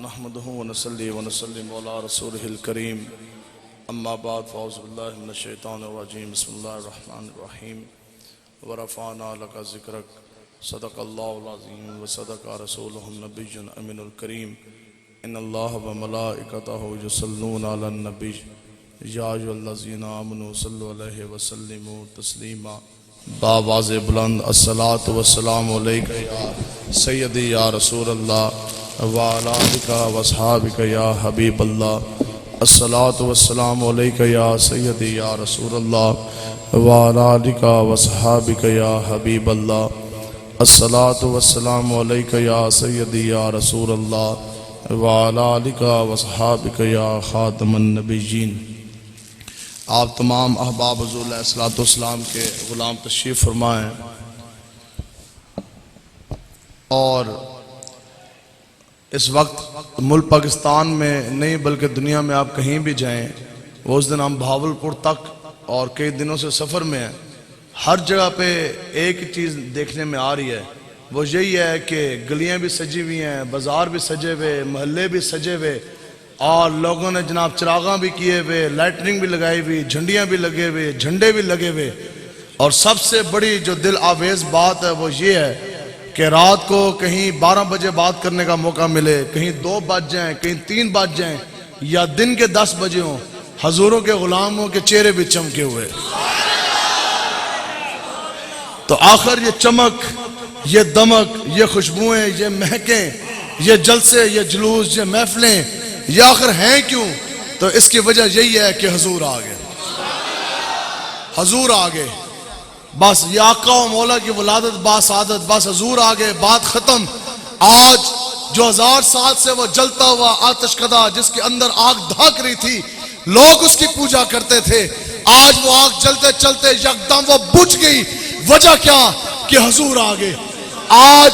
نحمده ونصلي ونسلم على رسوله الكريم اما بعد فاعوذ بالله من الشيطان الرجيم بسم الله الرحمن الرحيم ورفعنا لك ذكرك صدق الله العظيم وصدق رسوله النبي الأمين الكريم ان الله وملائكته يصلون على النبي یا ایھا الذین آمنوا صلوا علیہ وسلموا تسلیما بآواز بلند الصلاۃ والسلام علیک یا سیدی یا رسول اللہ وعلی آلک واصحابک یا حبیب اللہ الصلاۃ والسلام علیک یا سیدی یا رسول اللہ وعلی آلک واصحابک یا حبیب اللہ الصلاۃ والسلام علیک یا سیدی یا رسول اللہ وعلی آلک واصحابک یا خاتم النبیین۔ آپ تمام احباب حضور علیہ الصلوۃ والسلام کے غلام تشریف فرمائیں، اور اس وقت ملک پاکستان میں نہیں بلکہ دنیا میں آپ کہیں بھی جائیں، وہ اس دن ہم بہاولپور تک اور کئی دنوں سے سفر میں ہیں، ہر جگہ پہ ایک چیز دیکھنے میں آ رہی ہے، وہ یہی ہے کہ گلیاں بھی سجی ہوئی ہیں، بازار بھی سجے ہوئے، محلے بھی سجے ہوئے، اور لوگوں نے جناب چراغاں بھی کیے ہوئے، لائٹنگ بھی لگائی ہوئی، جھنڈیاں بھی لگے ہوئے، جھنڈے بھی لگے ہوئے، اور سب سے بڑی جو دل آویز بات ہے وہ یہ ہے کہ رات کو کہیں 12 بجے بات کرنے کا موقع ملے، کہیں 2 بج جائیں، کہیں 3 بج جائیں، یا دن کے 10 بجے ہوں، حضوروں کے غلاموں کے چہرے بھی چمکے ہوئے۔ تو آخر یہ چمک، یہ دمک، یہ خوشبوئیں، یہ مہکیں، یہ جلسے، یہ جلوس، یہ محفلیں، یہ آخر ہیں کیوں؟ تو اس کی وجہ یہی ہے کہ حضور آگے، حضور آگے، بس یہ آقا و مولا کی ولادت باسعادت، بس حضور آگے، بات ختم۔ آج جو 1000 سال سے وہ جلتا ہوا آتش کدہ جس کے اندر آگ دھاک رہی تھی، لوگ اس کی پوجا کرتے تھے، آج وہ آگ چلتے چلتے یکدم وہ بجھ گئی۔ وجہ کیا؟ کہ حضور آگے۔ آج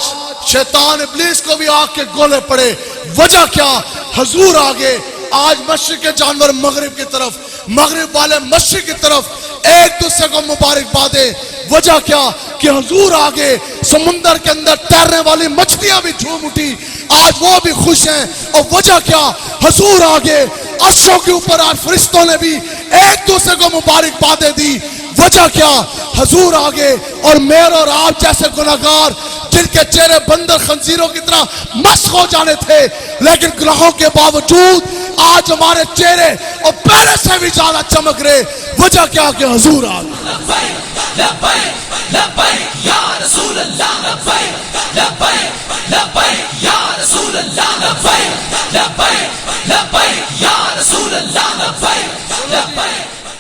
شیطان ابلیس کو بھی آگ کے گولے پڑے، وجہ کیا؟ حضور آگے۔ آج مشرق کے جانور مغرب کی طرف، مغرب والے مشرق کی طرف ایک دوسرے کو مبارکبادیں، وجہ کیا؟ کہ حضور آگے۔ سمندر کے اندر تیرنے والی مچھلیاں بھی جھوم اٹھی، آج وہ بھی خوش ہیں، اور وجہ کیا؟ حضور آگے۔ عرشوں کے اوپر آج فرشتوں نے بھی ایک دوسرے کو مبارکبادیں دی، وجہ کیا؟ حضور آگے۔ اور میرے اور آپ جیسے گناہگار جن کے چہرے بندر خنزیروں کی طرح مسخ ہو جانے تھے، لیکن گناہوں کے باوجود آج ہمارے چہرے اور پہلے سے بھی زیادہ چمک رہے، وجہ کیا؟ کہ حضور آگے۔ لبیک لبیک لبیک یا رسول اللہ، لبیک لبیک لبیک یا رسول اللہ، لبیک لبیک لبیک یا رسول اللہ، لبیک لبیک۔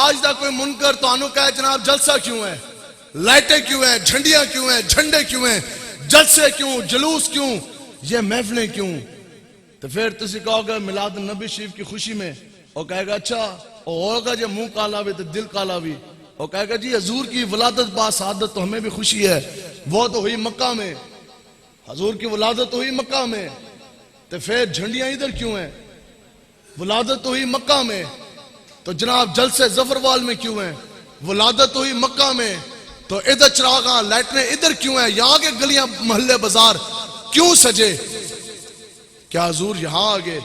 آج دا کوئی منکر تو انہوں کہے جناب جلسہ کیوں ہے، لائٹیں کیوں ہیں، جھنڈیاں کیوں ہیں، جھنڈے کیوں ہیں، جلسے کیوں، جلوس کیوں، یہ محفلیں کیوں؟ تو پھر تسی کہو گے میلاد النبی شریف کی خوشی میں، وہ کہے گا اچھا ہوگا جی منہ کالا بھی تو دل کالا بھی، وہ کہے گا جی حضور کی ولادت باسعادت تو ہمیں بھی خوشی ہے، وہ تو ہوئی مکہ میں، حضور کی ولادت تو ہوئی مکہ میں، تو پھر جھنڈیاں ادھر کیوں ہیں؟ ولادت تو ہوئی مکہ میں، تو جناب جلسے ظفروال میں کیوں ہیں؟ ولادت تو ہوئی مکہ میں، تو ادھر چراغاں لائٹیں ادھر کیوں ہیں؟ یہاں کے گلیاں محلے بازار کیوں سجے؟ کیا حضور یہاں آگے؟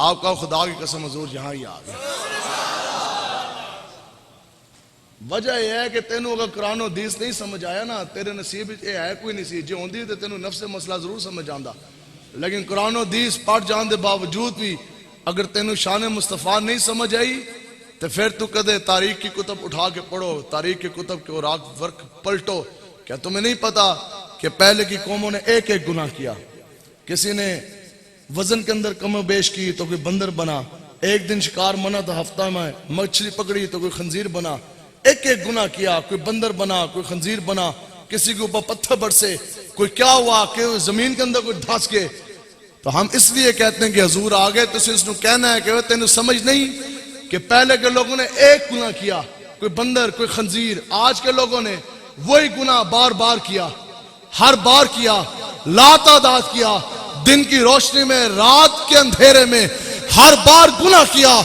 آپ کا خدا کی قسم حضور یہاں ہی آگے۔ وجہ یہ ہے کہ تینوں اگر قرآن و حدیث نہیں سمجھ آیا نا، تیرے نصیب یہ ہے کوئی نصیب جو ہوندی تو تینوں نفس مسئلہ ضرور سمجھ آندا، لیکن قرآن و حدیث پڑھ جان دے باوجود بھی اگر تینوں شان مصطفیٰ نہیں سمجھ آئی تو پھر تو کدے تاریخ کی کتب اٹھا کے پڑھو، تاریخ کی کتب کے اوراق ورق پلٹو۔ کیا تمہیں نہیں پتا کہ پہلے کی قوموں نے ایک ایک گناہ کیا؟ کسی نے وزن کے اندر کم و بیش کی تو کوئی بندر بنا، ایک دن شکار منا تو ہفتہ میں مچھلی پکڑی تو کوئی خنزیر بنا، ایک ایک گناہ کیا، کوئی بندر بنا، کوئی خنزیر بنا، کسی کے اوپر پتھر برسے، کوئی کیا ہوا کہ زمین کے اندر کوئی دھاس کے۔ تو ہم اس لیے کہتے ہیں کہ حضور آگے، تو اس نے کہنا ہے کہ تینوں سمجھ نہیں کہ پہلے کے لوگوں نے ایک گناہ کیا، کوئی بندر، کوئی خنزیر، آج کے لوگوں نے وہی گناہ بار بار کیا، ہر بار کیا، لا تعداد کیا، دن کی روشنی میں، رات کے اندھیرے میں، ہر بار گناہ کیا۔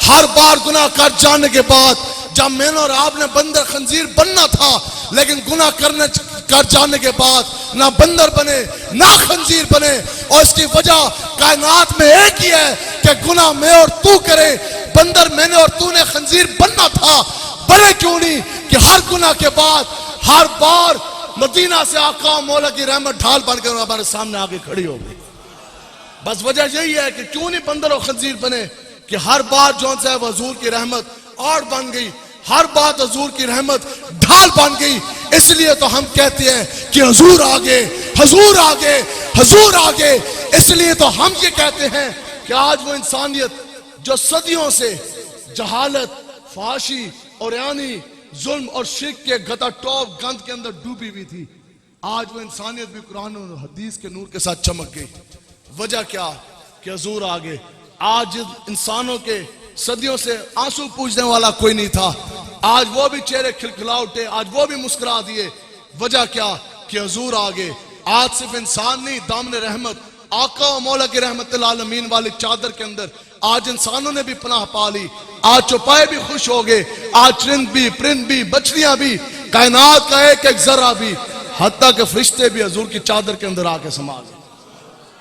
ہر بار گناہ کر جانے کے بعد جب میں اور آپ نے بندر خنزیر بننا تھا، لیکن گناہ کر جانے کے بعد نہ بندر بنے نہ خنزیر بنے، اور اس کی وجہ کائنات میں ایک ہی ہے کہ گناہ میں اور تو کرے۔ بندر میں نے اور تو نے خنزیر بننا تھا، بنے کیوں نہیں کہ ہر گناہ کے بعد ہر بار مدینہ سے آقا و مولا کی رحمت ڈھال بن کر ہمارے سامنے آگے کھڑی ہو گئی۔ بس وجہ یہی ہے کہ کیوں نہیں بندر اور خنزیر بنے کہ ہر بار جون سے حضور کی رحمت آڑ بن گئی، ہر بات حضور کی رحمت ڈھال بن گئی۔ اس لیے تو ہم کہتے ہیں کہ حضور آگے، حضور آگے، حضور آگے۔ اس لیے تو ہم یہ کہتے ہیں کہ آج وہ انسانیت جو صدیوں سے جہالت، فحاشی اور یعنی ظلم اور شرک کے گتا ٹوپ گند کے اندر ڈوبی ہوئی تھی، آج وہ انسانیت بھی قرآن اور حدیث کے نور کے ساتھ چمک گئی۔ وجہ کیا کہ حضور آگے۔ آج انسانوں کے صدیوں سے آنسو پوچھنے والا کوئی نہیں تھا، آج وہ بھی چہرے کھلکھلا اٹھے، آج وہ بھی مسکرا دیے۔ وجہ کیا کہ حضور آگے۔ آج صرف انسان نہیں، دامن رحمت آقا و مولا کی رحمت العالمین والی چادر کے اندر آج انسانوں نے بھی پناہ پا لی، آج چوپائے بھی خوش ہو گئے، آج چرند بھی، پرند بھی، بچڑیاں بھی، کائنات کا ایک ایک ذرہ بھی، حتیٰ کہ فرشتے بھی حضور کی چادر کے اندر آ کے سما گئے۔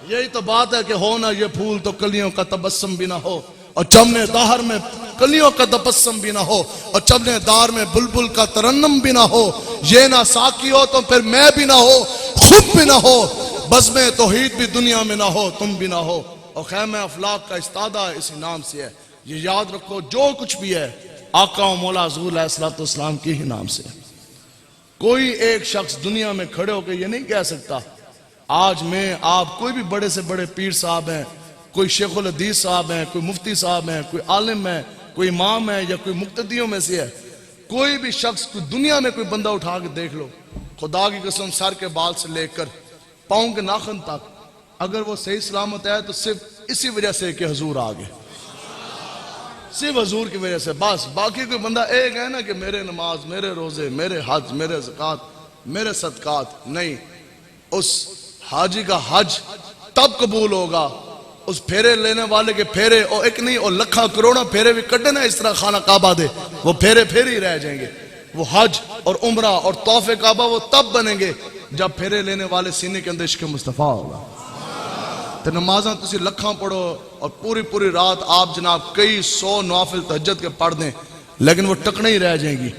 یہی تو بات ہے کہ ہو نہ یہ پھول تو کلیوں کا تبسم بھی نہ ہو، اور چمنے دہر میں کلیوں کا تبسم بھی نہ ہو، اور چمنے دار میں بلبل کا ترنم بھی نہ ہو، یہ نہ ساقی ہو تو پھر میں بھی نہ ہو، خود بھی نہ ہو، بزم توحید بھی دنیا میں نہ ہو، تم بھی نہ ہو، اور خیمہ افلاک کا استادہ اسی نام سے ہے۔ یہ یاد رکھو جو کچھ بھی ہے آقا و مولا حضور علیہ السلام کی ہی نام سے ہے۔ کوئی ایک شخص دنیا میں کھڑے ہو کے یہ نہیں کہہ سکتا آج میں آپ کوئی بھی بڑے سے بڑے پیر صاحب ہیں، کوئی شیخ الحدیث صاحب ہیں، کوئی مفتی صاحب ہیں، کوئی عالم ہے، کوئی امام ہے یا کوئی مقتدیوں میں سے ہے، کوئی بھی شخص کوئی دنیا میں کوئی بندہ اٹھا کے دیکھ لو، خدا کی قسم سر کے بال سے لے کر پاؤں کے ناخن تک، اگر وہ صحیح سلامت ہے تو صرف اسی وجہ سے کہ حضور آگے، صرف حضور کی وجہ سے بس۔ باقی کوئی بندہ ایک ہے نا کہ میرے نماز، میرے روزے، میرے حج، میرے زکوٰۃ، میرے صدقات، نہیں، اس حاجی کا حج تب قبول ہوگا، اس پھیرے لینے والے کے پھیرے اور ایک نہیں اور لکھا کروڑا پھیرے بھی کٹے نا اس طرح خانہ کعبہ دے، وہ پھیرے پھیر ہی رہ جائیں گے۔ وہ حج اور عمرہ اور طواف کعبہ وہ تب بنیں گے جب پھیرے لینے والے سینے کے اندر عشق مصطفیٰ ہوگا۔ تو نمازاں تسی لکھاں پڑھو اور پوری پوری رات آپ جناب کئی سو نوافل تہجد کے پڑھ دیں، لیکن وہ ٹکنے ہی رہ جائیں گی۔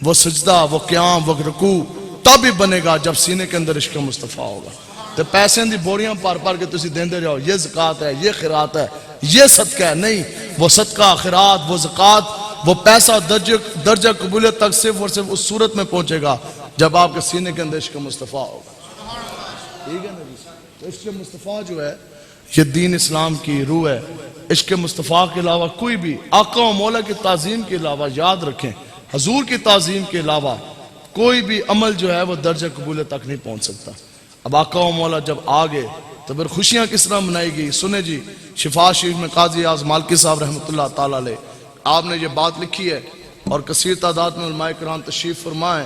وہ سجدہ، وہ قیام، وہ رکوع تب ہی بنے گا جب سینے کے اندر عشق مصطفیٰ ہوگا۔ تو پیسے دی بوریاں پار پار کے تسی دیندے جاؤ، یہ زکوٰۃ ہے، یہ خیرات ہے، یہ صدقہ ہے، نہیں، وہ صدقہ، خیرات، وہ زکوٰۃ، وہ پیسہ درجہ قبولیت تک صرف اور صرف اس صورت میں پہنچے گا جب آپ کے سینے کے اندر عشق مصطفیٰ ہوگا۔ ٹھیک ہے نا جی؟ تو عشق مصطفیٰ جو ہے یہ دین اسلام کی روح ہے۔ عشق مصطفیٰ کے علاوہ کوئی بھی آقا و مولا کی تعظیم کے علاوہ، یاد رکھیں، حضور کی تعظیم کے علاوہ کوئی بھی عمل جو ہے وہ درجہ قبولیت تک نہیں پہنچ سکتا۔ اب آقا و مولا جب آگے تو پھر خوشیاں کس طرح منائی گئی؟ سنیں جی، شفا شریف میں قاضی اعظم مالکی صاحب رحمۃ اللہ تعالیٰ علیہ آپ نے یہ بات لکھی ہے اور کثیر تعداد میں علماء کرام تشریف فرمائیں۔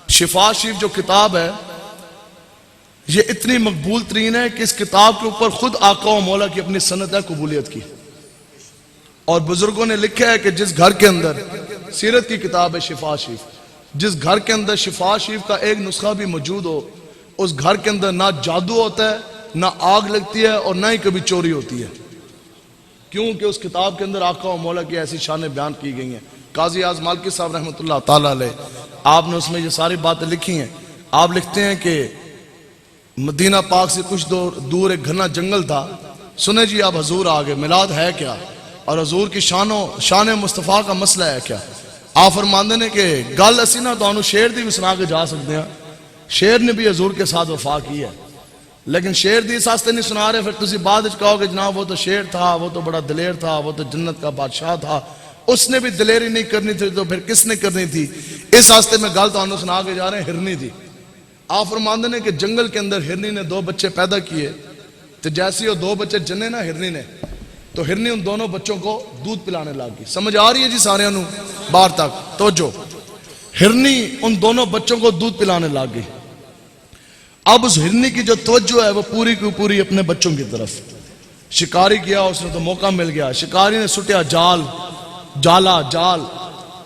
شفا شریف جو کتاب ہے یہ اتنی مقبول ترین ہے کہ اس کتاب کے اوپر خود آقا و مولا کی اپنی سند ہے قبولیت کی، اور بزرگوں نے لکھا ہے کہ جس گھر کے اندر سیرت کی کتاب ہے شفا شریف، جس گھر کے اندر شفا شریف کا ایک نسخہ بھی موجود ہو، اس گھر کے اندر نہ جادو ہوتا ہے، نہ آگ لگتی ہے، اور نہ ہی کبھی چوری ہوتی ہے، کیونکہ اس کتاب کے اندر آقا و مولا کی ایسی شانیں بیان کی گئی ہیں۔ قاضی اعظم مالکی صاحب رحمۃ اللہ تعالیٰ علیہ آپ نے اس میں یہ ساری باتیں لکھی ہیں۔ آپ لکھتے ہیں کہ مدینہ پاک سے کچھ دور ایک گھنا جنگل تھا۔ سنیں جی اب حضور آگے، میلاد ہے کیا اور حضور کی شان مصطفیٰ کا مسئلہ ہے کیا؟ آپ فرماندے نے کہ گل اسی نہ تو شیر دی بھی سنا کے جا سکتے ہیں، شیر نے بھی حضور کے ساتھ وفا کی ہے، لیکن شیر دی اس واسطے نہیں سنا رہے پھر تسی بعد وچ کہو کہ جناب وہ تو شیر تھا، وہ تو بڑا دلیر تھا، وہ تو جنت کا بادشاہ تھا، اس نے بھی دلیری نہیں کرنی تھی تو پھر کس نے کرنی تھی؟ اس واسطے میں گل تو سنا کے جا رہے ہیں، ہرنی تھی۔ آپ فرماندے نے کہ جنگل کے اندر ہرنی نے 2 بچے پیدا کیے، تو جیسے وہ 2 بچے جنے نا ہرنی نے، تو ہرنی ان دونوں بچوں کو دودھ پلانے لگ گئی۔ سمجھ آ رہی ہے جی سارے انہوں باہر تک توجہ؟ ہرنی ان دونوں بچوں کو دودھ پلانے لگ گئی۔ اب اس ہرنی کی جو توجہ ہے وہ پوری کی پوری اپنے بچوں کی طرف۔ شکاری کیا، اس نے تو موقع مل گیا، شکاری نے سٹیا جال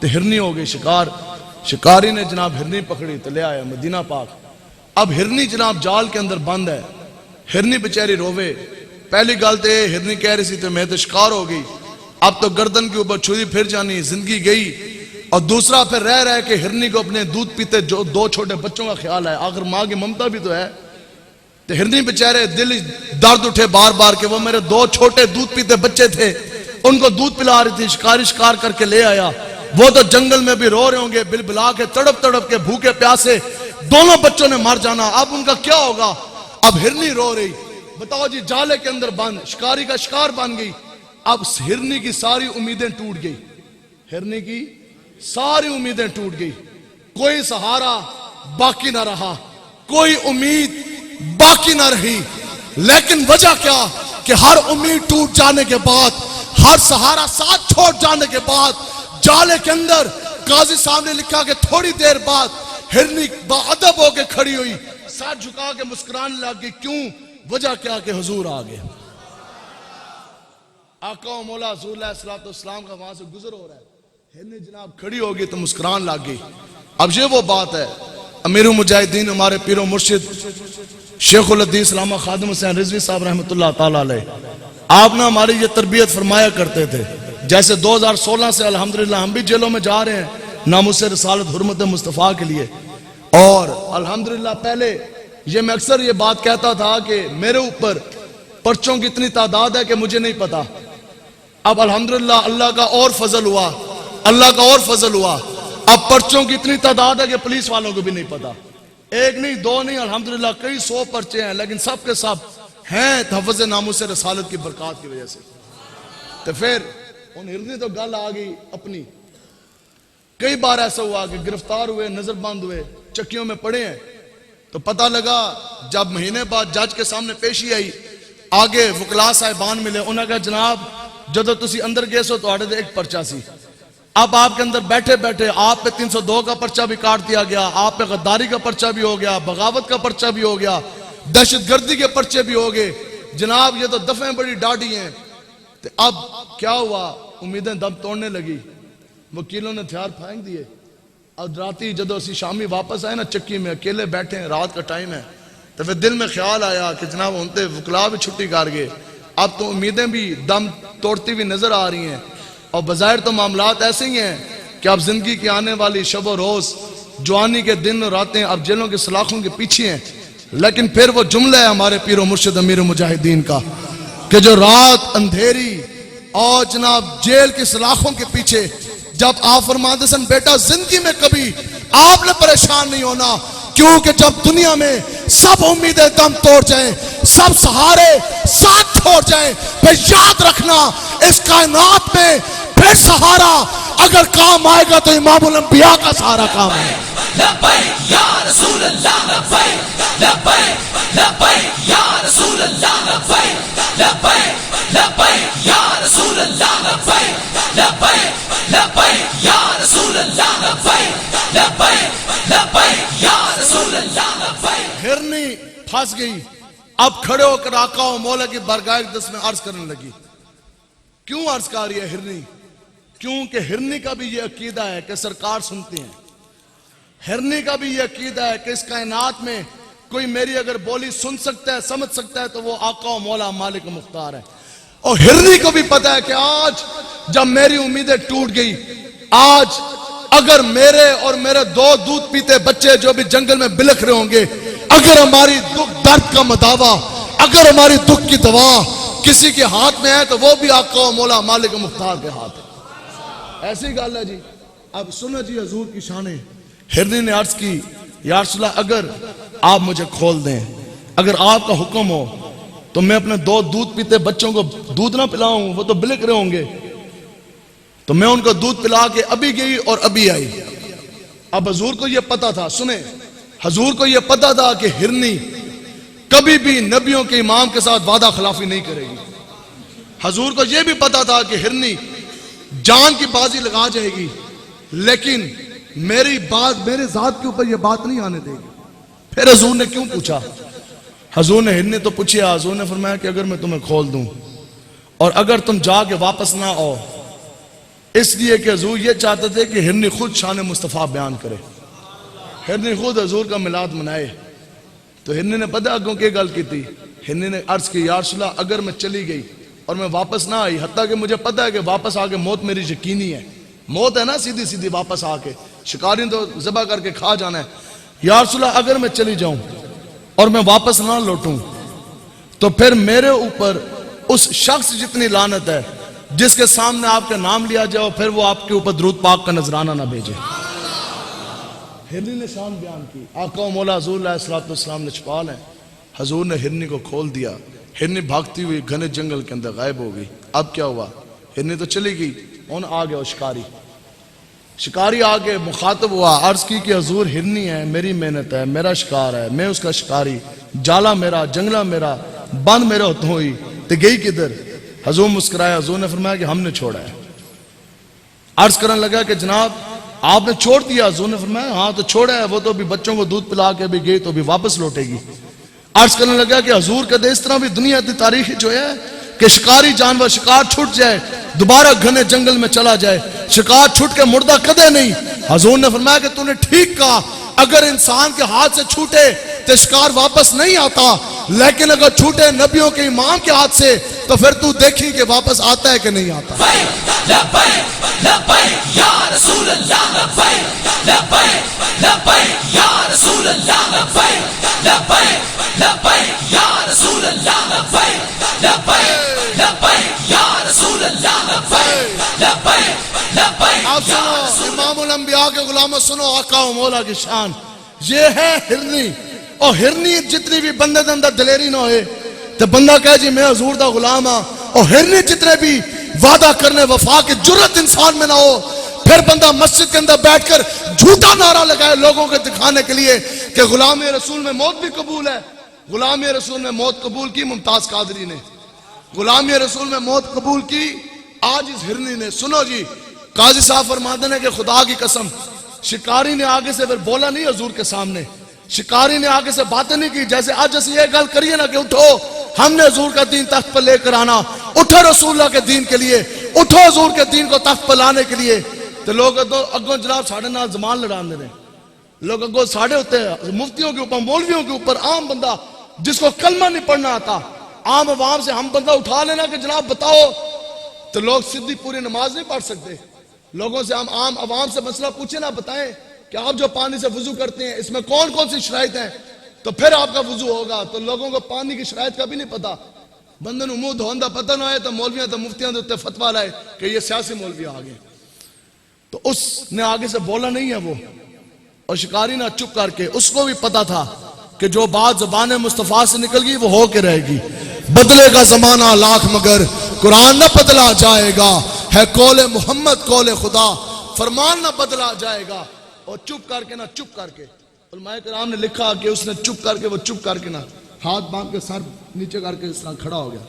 تو ہرنی ہو گئی شکار۔ شکاری نے جناب ہرنی پکڑی تو لے آیا مدینہ پاک۔ اب ہرنی جناب جال کے اندر بند ہے، ہرنی بیچاری روے. پہلی گل تو ہرنی کہہ رہی سی تو میں تو شکار ہو گئی، اب تو گردن کے اوپر چھری پھر جانی، زندگی گئی. اور دوسرا پھر رہ کے ہرنی کو اپنے دودھ پیتے جو 2 چھوٹے بچوں کا خیال ہے، آخر ماں کی ممتا بھی تو ہے. تو ہرنی بیچارے دل درد اٹھے بار بار کہ وہ میرے 2 چھوٹے دودھ پیتے بچے تھے، ان کو دودھ پلا رہی تھی، شکار کر کے لے آیا. وہ تو جنگل میں بھی رو رہے ہوں گے، بل بلا کے تڑپ کے بھوکے پیاسے، دونوں بچوں نے مر جانا، اب ان کا کیا ہوگا؟ اب ہرنی رو رہی. بتاؤ جی، جالے کے اندر بند، شکاری کا شکار بن گئی. اب ہرنی کی ساری امیدیں ٹوٹ گئی، ہرنی کی ساری امیدیں ٹوٹ گئی. کوئی سہارا باقی نہ رہا، کوئی امید باقی نہ رہی. لیکن وجہ کیا کہ ہر امید ٹوٹ جانے کے بعد، ہر سہارا ساتھ چھوڑ جانے کے بعد، جالے کے اندر قاضی صاحب نے لکھا کہ تھوڑی دیر بعد ہرنی باادب ہو کے کھڑی ہوئی، ساتھ جھکا کے مسکرانے لگ گئی. کیوں؟ وجہ کیا کہ حضور آ گئے. آقا و مولا حضور علیہ السلام کا وہاں سے گزر ہو رہا ہے، ہرنی جناب کھڑی ہوگی تو مسکران لگ گئی. اب یہ وہ بات ہے، امیر المجاہدین ہمارے پیر و مرشد شیخ الحدیث علامہ خادم حسین رضوی صاحب رحمۃ اللہ تعالیٰ علیہ، آپ نے ہماری یہ تربیت فرمایا کرتے تھے. جیسے 2016 سے الحمدللہ ہم بھی جیلوں میں جا رہے ہیں ناموس رسالت حرمت مصطفیٰ کے لیے. اور الحمدللہ پہلے یہ میں اکثر یہ بات کہتا تھا کہ میرے اوپر پرچوں کی اتنی تعداد ہے کہ مجھے نہیں پتا. اب الحمدللہ اللہ کا اور فضل ہوا، اللہ کا اور فضل ہوا. اب پرچوں کی اتنی تعداد ہے کہ پولیس والوں کو بھی نہیں پتا. 1 نہیں 2 نہیں، الحمدللہ کئی 100 پرچے ہیں، لیکن سب کے سب ہیں تحفظ ناموس رسالت کی برکات کی وجہ سے. تو پھر ان ہرنی تو گل آ گئی اپنی. کئی بار ایسا ہوا کہ گرفتار ہوئے، نظر بند ہوئے، چکیوں میں پڑے ہیں. تو پتہ لگا جب مہینے بعد جج کے سامنے پیشی آئی، آگے وکلا صاحبان ملے، انہوں نے کہا جناب جدو تسی اندر گئے سو تو آڑے دے ایک پرچہ سی، اب آپ کے اندر بیٹھے بیٹھے آپ پہ 302 کا پرچہ بھی کاٹ دیا گیا، آپ پہ غداری کا پرچہ بھی ہو گیا، بغاوت کا پرچہ بھی ہو گیا، دہشت گردی کے پرچے بھی ہو گئے. جناب یہ تو دفعیں بڑی ڈاڑی ہیں. تو اب کیا ہوا؟ امیدیں دم توڑنے لگی، وکیلوں نے ہتھیار پھینک دیے. اب راتی جدو اسی شامی واپس آئے نا چکی میں، اکیلے بیٹھے ہیں، رات کا ٹائم ہے، تو پھر دل میں خیال آیا کہ جناب ہونتے وکلا بھی چھٹی کر گئے، اب تو امیدیں بھی دم توڑتی ہوئی نظر آ رہی ہیں. اور بظاہر تو معاملات ایسے ہی ہیں کہ اب زندگی کی آنے والی شب و روز، جوانی کے دن اور راتیں اب جیلوں کے سلاخوں کے پیچھے ہیں. لیکن پھر وہ جملہ ہے ہمارے پیر و مرشد امیر مجاہدین کا کہ جو رات اندھیری اور جناب جیل کی سلاخوں کے پیچھے، جب آپ فرماتے سن بیٹا زندگی میں کبھی آپ نے پریشان نہیں ہونا، کیونکہ جب دنیا میں سب امیدیں دم توڑ جائیں، سب سہارے ساتھ چھوڑ جائیں، پھر یاد رکھنا اس کائنات میں پھر سہارا اگر کام آئے گا تو امام الانبیاء کا سہارا کام ہے. لبیک یا رسول اللہ، لبیک لبیک لبیک یا رسول اللہ، لبیک لبیک لبیک یا رسول اللہ، لبیک لبیک لبیک یا رسول اللہ، لبیک لبیک لبیک یا رسول اللہ، لبیک. ہرنی پھنس گئی. اب کھڑے ہو کر آقا و مولا کی بارگاہ اقدس میں عرض کرنے لگی. کیوں عرض کر رہی ہے ہرنی؟ کیونکہ ہرنی کا بھی یہ عقیدہ ہے کہ سرکار سنتے ہیں. ہرنی کا بھی یہ عقیدہ ہے کہ اس کائنات میں کوئی میری اگر بولی سن سکتا ہے، سمجھ سکتا ہے تو وہ آقا و مولا مالک و مختار ہے. اور ہرنی کو بھی پتا ہے کہ آج جب میری امیدیں ٹوٹ گئی، آج اگر میرے اور میرے 2 دودھ پیتے بچے جو بھی جنگل میں بلکھ رہے ہوں گے، اگر ہماری دکھ درد کا مداوا، اگر ہماری دکھ کی دوا کسی کے ہاتھ میں ہے تو وہ بھی آقا و مولا مالک و مختار کے ہاتھ ہے. ایسی گل ہے جی. اب سنو جی حضور کی شانیں. ہرنی نے عرض کی یا رسول اللہ اگر آپ مجھے کھول دیں، اگر آپ کا حکم ہو تو میں اپنے 2 دودھ پیتے بچوں کو دودھ نہ پلاؤں، وہ تو بلک رہے ہوں گے. تو میں ان کو دودھ پلا کے ابھی گئی اور ابھی آئی. اب حضور کو یہ پتا تھا، سنیں، حضور کو یہ پتا تھا کہ ہرنی کبھی بھی نبیوں کے امام کے ساتھ وعدہ خلافی نہیں کرے گی. حضور کو یہ بھی پتا تھا کہ ہرنی جان کی بازی لگا جائے گی، لیکن میری بات میرے ذات کے اوپر یہ بات نہیں آنے دے گی. پھر حضور نے کیوں پوچھا؟ حضور نے ہرنی تو پوچھا، حضور نے فرمایا کہ اگر میں تمہیں کھول دوں اور اگر تم جا کے واپس نہ آؤ، اس لیے کہ حضور یہ چاہتے تھے کہ ہرنی خود شان مصطفیٰ بیان کرے، ہرنی خود حضور کا میلاد منائے. تو ہرنی نے پتہ اگوں کی گل کی تھی. ہرنی نے عرض کی یا رسول اللہ اگر میں چلی گئی اور میں واپس نہ آئی، حتیٰ کہ مجھے پتہ ہے کہ واپس آ کے موت میری یقینی ہے، موت ہے نا سیدھی سیدھی واپس آ کے، شکاری تو ذبح کر کے کھا جانا ہے. یا رسول اللہ اگر میں چلی جاؤں اور میں واپس نہ لوٹوں تو پھر میرے اوپر اس شخص جتنی لعنت ہے جس کے سامنے آپ کا نام لیا جائے، پھر وہ آپ کے اوپر درود پاک کا نذرانہ نہ بھیجے. ہرنی نے شان بیان کی. آقا و مولا حضور علیہ الصلوۃ والسلام نے چھپا لیں. حضور نے ہرنی کو کھول دیا. ہرنی بھاگتی ہوئی گھنے جنگل کے اندر غائب ہو گئی. اب کیا ہوا؟ ہرنی تو چلی گئی، ان آ گیا شکاری. شکاری آگے مخاطب ہوا، عرض کی کہ حضور ہرنی ہے، میری محنت ہے، میرا شکار ہے، میں اس کا شکاری، جالا میرا، جنگلہ میرا، بند میرے ہاتھوں ہوئی تو گئی کدھر؟ حضور مسکرایا. حضور نے فرمایا کہ ہم نے چھوڑا ہے. عرض کرنے لگا کہ جناب آپ نے چھوڑ دیا؟ حضور نے فرمایا ہاں تو چھوڑا ہے، وہ تو بھی بچوں کو دودھ پلا کے بھی گئی تو بھی واپس لوٹے گی. عرض کرنے لگا کہ حضور کہتے اس طرح بھی دنیا کی تاریخ جو ہے کہ شکاری جانور شکار چھوٹ جائے دوبارہ گھنے جنگل میں چلا جائے، شکار چھوٹ کے مردہ کدے نہیں. حضور نے فرمایا کہ تو نے ٹھیک کہا، اگر انسان کے ہاتھ سے چھوٹے تو شکار واپس نہیں آتا، لیکن اگر چھوٹے نبیوں کے امام کے ہاتھ سے تو پھر تو دیکھی کہ واپس آتا ہے کہ نہیں آتا. لبیک لبیک یا رسول اللہ، لبیک لبیک لبیک یا رسول اللہ، لبیک لبیک لبیک یا رسول اللہ، لبیک لبیک لبیک یا رسول اللہ، لبیک لبیک لبیک. آپ سنو امام الانبیاء کے غلاموں، سنو آقا و مولا کی شان. یہ ہے ہرنی. اور ہرنی جتنی بھی بندے دے اندر دلیری نہ ہوئے تو بندہ کہے جی میں حضور دا غلام ہاں، اور ہرنی جتنے بھی وعدہ کرنے وفا کی جرت انسان میں نہ ہو، پھر بندہ مسجد کے اندر بیٹھ کر جھوٹا نعرہ لگائے لوگوں کو دکھانے کے لیے کہ غلام رسول میں موت بھی قبول ہے. غلام رسول میں موت قبول کی ممتاز قادری نے، غلام رسول میں موت قبول کی آج اس ہرنی نے. سنو جی، قاضی صاحب فرماتے ہیں کہ خدا کی قسم شکاری نے آگے سے پھر بولا نہیں حضور کے سامنے، شکاری نے آگے سے باتیں نہیں کی. جیسے آج اسے یہ گل کریے نا کہ اٹھو ہم نے حضور کا دین تخت پر لے کر آنا، اٹھو رسول اللہ کے دین کے لیے، اٹھو حضور کے دین کو تخت پر لانے کے لیے. تو لوگ اگوں جناب ساڑھے نال زمان لڑان دے رہے ہیں، لوگ اگوں ساڑھے ہوتے ہیں مفتیوں کے اوپر، مولویوں کے اوپر. عام بندہ جس کو کلمہ نہیں پڑھنا آتا، عام عوام سے ہم بندہ اٹھا لینا کہ جناب بتاؤ، تو لوگ سیدھی پوری نماز نہیں پڑھ سکتے. لوگوں سے ہم عام عوام سے مسئلہ پوچھیں نا، بتائیں کہ آپ جو پانی سے وضو کرتے ہیں اس میں کون کون سی شرائط ہیں تو پھر آپ کا وضو ہوگا. تو لوگوں کو پانی کی شرائط کا بھی نہیں پتا. بندے نو منہ دھون دا پتہ نہ آئے تو مولویاں تو مفتیاں دے اوپر فتویٰ لائے کہ یہ سیاسی مولوی آ گئے. تو اس نے آگے سے بولا نہیں ہے وہ، اور شکاری نے چپ کر کے، اس کو بھی پتا تھا کہ جو بات زبان مصطفیٰ سے نکل گئی وہ ہو کے رہے گی. بدلے گا زمانہ لاکھ مگر قرآن نہ بدلا جائے گا، ہے قول محمد قول خدا، فرمان نہ بدلا جائے گا. اور چپ کر کے نہ چپ کر کے، علماء کرام نے لکھا کہ اس نے چپ کر کے، وہ چپ کر کے نہ ہاتھ باندھ کے سر نیچے کر کے اس طرح کھڑا ہو گیا.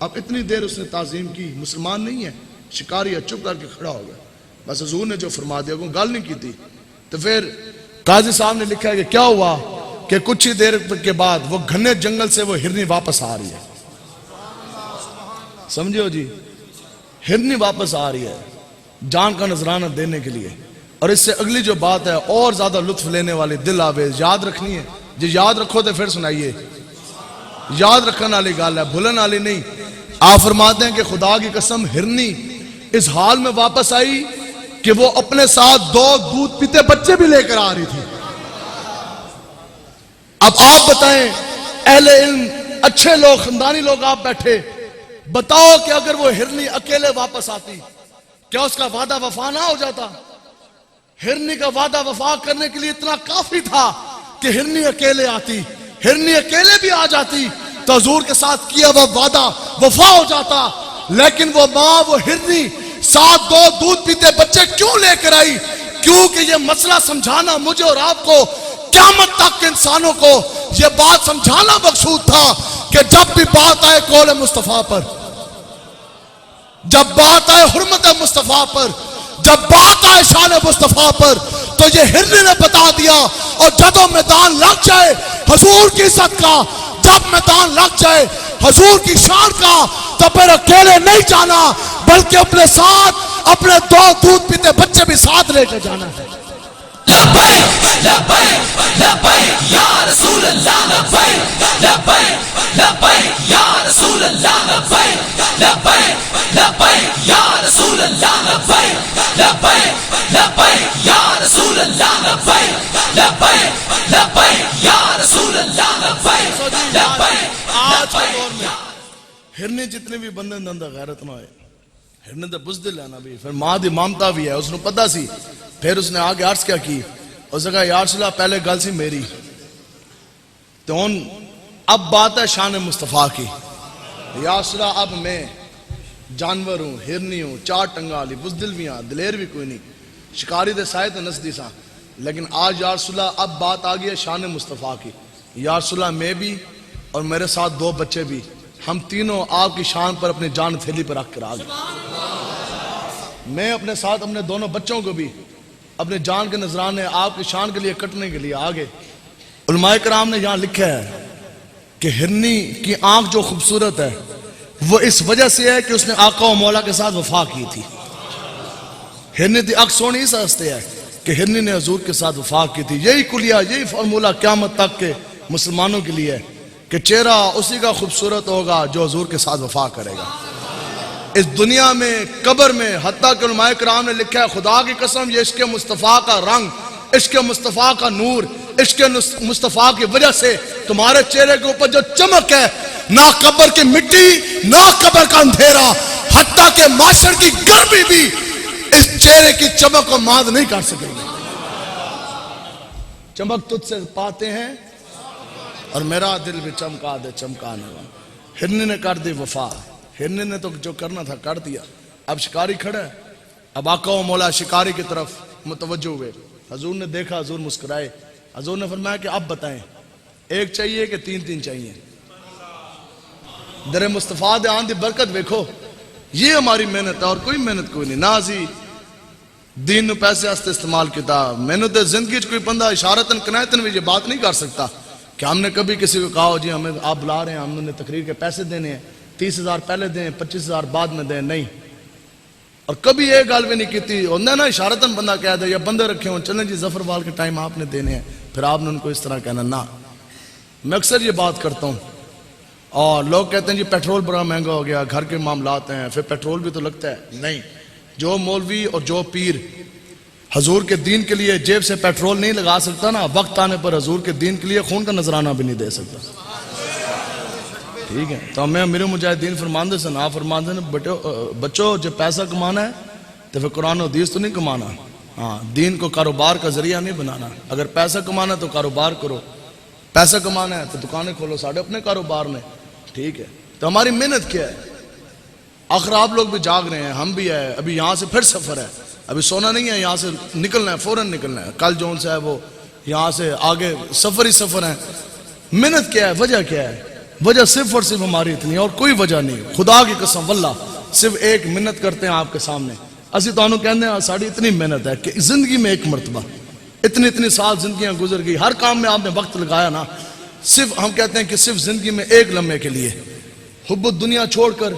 اب اتنی دیر اس نے تعظیم کی، مسلمان نہیں ہے، شکاری ہے، چپ کر کے کھڑا ہو گیا. بس حضور نے جو فرما دیا کوئی گل نہیں کی تھی. تو پھر قاضی صاحب نے لکھا ہے کہ کیا ہوا کہ کچھ ہی دیر کے بعد وہ گھنے جنگل سے وہ ہرنی واپس آ رہی ہے. سمجھو جی، ہرنی واپس آ رہی ہے جان کا نذرانہ دینے کے لیے. اور اس سے اگلی جو بات ہے اور زیادہ لطف لینے والی، دل آویز، یاد رکھنی ہے. جی یاد رکھو تو پھر سنائیے، یاد رکھنے والی گل ہے، بھولن والی نہیں. آپ فرماتے ہیں کہ خدا کی قسم ہرنی اس حال میں واپس آئی کہ وہ اپنے ساتھ 2 دودھ پیتے بچے بھی لے کر آ رہی تھی. اب آپ بتائیں، اہل علم، اچھے لوگ، خاندانی لوگ آپ بیٹھے، بتاؤ کہ اگر وہ ہرنی اکیلے واپس آتی کیا اس کا وعدہ وفا نہ ہو جاتا؟ ہرنی کا وعدہ وفا کرنے کے لیے اتنا کافی تھا کہ ہرنی اکیلے آتی، ہرنی اکیلے بھی آ جاتی تو حضور کے ساتھ کیا وہ وعدہ وفا ہو جاتا. لیکن وہ ماں، وہ ہرنی ساتھ 2 دودھ پیتے بچے کیوں لے کر آئی؟ کیونکہ یہ مسئلہ سمجھانا مجھے اور آپ کو، قیامت تک انسانوں کو یہ بات سمجھانا مقصود تھا کہ جب بھی بات آئے قول مصطفیٰ پر، جب بات آئے حرمت مصطفیٰ پر، جب بات آئے شان مصطفیٰ پر، تو یہ ہرنی نے بتا دیا. اور جب میدان لگ جائے حضور کی عزت کا، جب میدان لگ جائے حضور کی شان کا، تو پھر اکیلے نہیں جانا بلکہ اپنے ساتھ اپنے 2 دودھ پیتے بچے بھی ساتھ لے کے جانا ہے. لبیک لبیک لبیک یا رسول اللہ لبیک لبیک لبیک یا رسول اللہ لبیک لبیک لبیک یا رسول اللہ لبیک لبیک لبیک یا رسول اللہ لبیک لبیک لبیک یا رسول اللہ لبیک لبیک آج کے دور میں ہرنے جتنے بھی بندے دے اندر غیرت نہ ہوئے، ہرنے دے بزدل ہے نا بھی، پھر ماں دی مامتا بھی ہے، اس نے پتہ سی، پھر اس نے آگے عرض کیا کی، اس نے کہا یا رسول اللہ پہلے گل سی میری، تو اب بات ہے شان مصطفیٰ کی، یا رسول اللہ اب میں جانور ہوں، ہرنی ہوں، چار ٹنگا لی، بزدل بھی ہاں، دلیر بھی کوئی نہیں، شکاری دے سائے تے نسدی ساں، لیکن آج یا رسول اللہ اب بات آگئی ہے شان مصطفیٰ کی، یا رسول اللہ میں بھی اور میرے ساتھ دو بچے بھی، ہم تینوں آپ کی شان پر اپنی جان تھیلی پر رکھ کر آگئے، میں اپنے ساتھ اپنے دونوں بچوں کو بھی اپنے جان کے نذرانے آپ کی شان کے لیے کٹنے کے لیے آگے۔ علماء کرام نے یہاں لکھا ہے کہ ہرنی کی آنکھ جو خوبصورت ہے وہ اس وجہ سے ہے کہ اس نے آقا و مولا کے ساتھ وفا کی تھی، ہرنی دی آنکھ سونی اس ہستے ہے کہ ہرنی نے حضور کے ساتھ وفا کی تھی، یہی کلیہ یہی فارمولہ قیامت تک کے مسلمانوں کے لیے ہے کہ چہرہ اسی کا خوبصورت ہوگا جو حضور کے ساتھ وفا کرے گا، اس دنیا میں قبر میں، حتیٰ کہ علماء کرام نے لکھا ہے خدا کی قسم یہ عشق مصطفیٰ کا رنگ، عشق مصطفیٰ کا نور، عشق مصطفیٰ کی وجہ سے تمہارے چہرے کے اوپر جو چمک ہے، نہ قبر کی مٹی نہ قبر کا اندھیرا، حتیٰ کہ معاشر کی گرمی بھی اس چہرے کی چمک کو ماند نہیں کر سکے گی۔ چمک تجھ سے پاتے ہیں اور میرا دل بھی چمکا دے چمکانے والا۔ ہرنی نے کر دی وفا، ہرنی نے تو جو کرنا تھا کر دیا، اب شکاری کھڑا ہے، اب آقا و مولا شکاری کی طرف متوجہ ہوئے، حضور نے دیکھا، حضور مسکرائے، حضور نے فرمایا کہ اب بتائیں ایک چاہیے کہ تین تین چاہیے؟ در مصطفیٰ دے آن دی برکت دیکھو، یہ ہماری محنت ہے اور کوئی محنت کوئی نہیں، نہ اسی دین نو پیسے ہستے استعمال کیتا، محنت زندگی کوئی بندہ اشارتاً کنایتاً بھی یہ بات نہیں کر سکتا کہ ہم نے کبھی کسی کو کہا جی ہمیں آپ بلا رہے ہیں، ہم نے تقریر کے پیسے دینے ہیں، 30,000 پہلے دیں 25,000 بعد میں دیں، نہیں، اور کبھی یہ گل بھی نہیں کیتی، انہیں نا اشارتاً بندہ کہہ دے یا بندے رکھے ہوں چلیں جی ظفر وال کے ٹائم آپ نے دینے ہیں، پھر آپ نے ان کو اس طرح کہنا، نہ، میں اکثر یہ بات کرتا ہوں، اور لوگ کہتے ہیں جی پیٹرول بڑا مہنگا ہو گیا، گھر کے معاملات ہیں، پھر پیٹرول بھی تو لگتا ہے، نہیں، جو مولوی اور جو پیر حضور کے دین کے لیے جیب سے پیٹرول نہیں لگا سکتا نا، وقت آنے پر حضور کے دین کے لیے خون کا نذرانہ بھی نہیں دے سکتا، ٹھیک ہے؟ تو ہمیں امیر مجاہدین فرماندے سے نہ فرماندے نے بچوں جو پیسہ کمانا ہے تو پھر قرآن و حدیث تو نہیں کمانا، ہاں دین کو کاروبار کا ذریعہ نہیں بنانا، اگر پیسہ کمانا ہے تو کاروبار کرو، پیسہ کمانا ہے تو دکانیں کھولو ساڑھے اپنے کاروبار میں، ٹھیک ہے؟ تو ہماری محنت کیا ہے؟ آخر آپ لوگ بھی جاگ رہے ہیں، ہم بھی ہے، ابھی یہاں سے پھر سفر ہے، ابھی سونا نہیں ہے، یہاں سے نکلنا ہے، فوراً نکلنا ہے، کل جون سے ہے وہ یہاں سے آگے سفر ہی سفر ہے۔ محنت کیا ہے؟ وجہ کیا ہے؟ وجہ صرف اور صرف ہماری اتنی اور کوئی وجہ نہیں، خدا کی قسم واللہ صرف ایک منت کرتے ہیں آپ کے سامنے، اسی تو انہوں کہنے ہیں ساڑھی اتنی محنت ہے کہ زندگی میں ایک مرتبہ اتنی سال زندگیاں گزر گئی، ہر کام میں آپ نے وقت لگایا نا، صرف ہم کہتے ہیں کہ صرف زندگی میں ایک لمحے کے لیے حب الدنیا چھوڑ کر،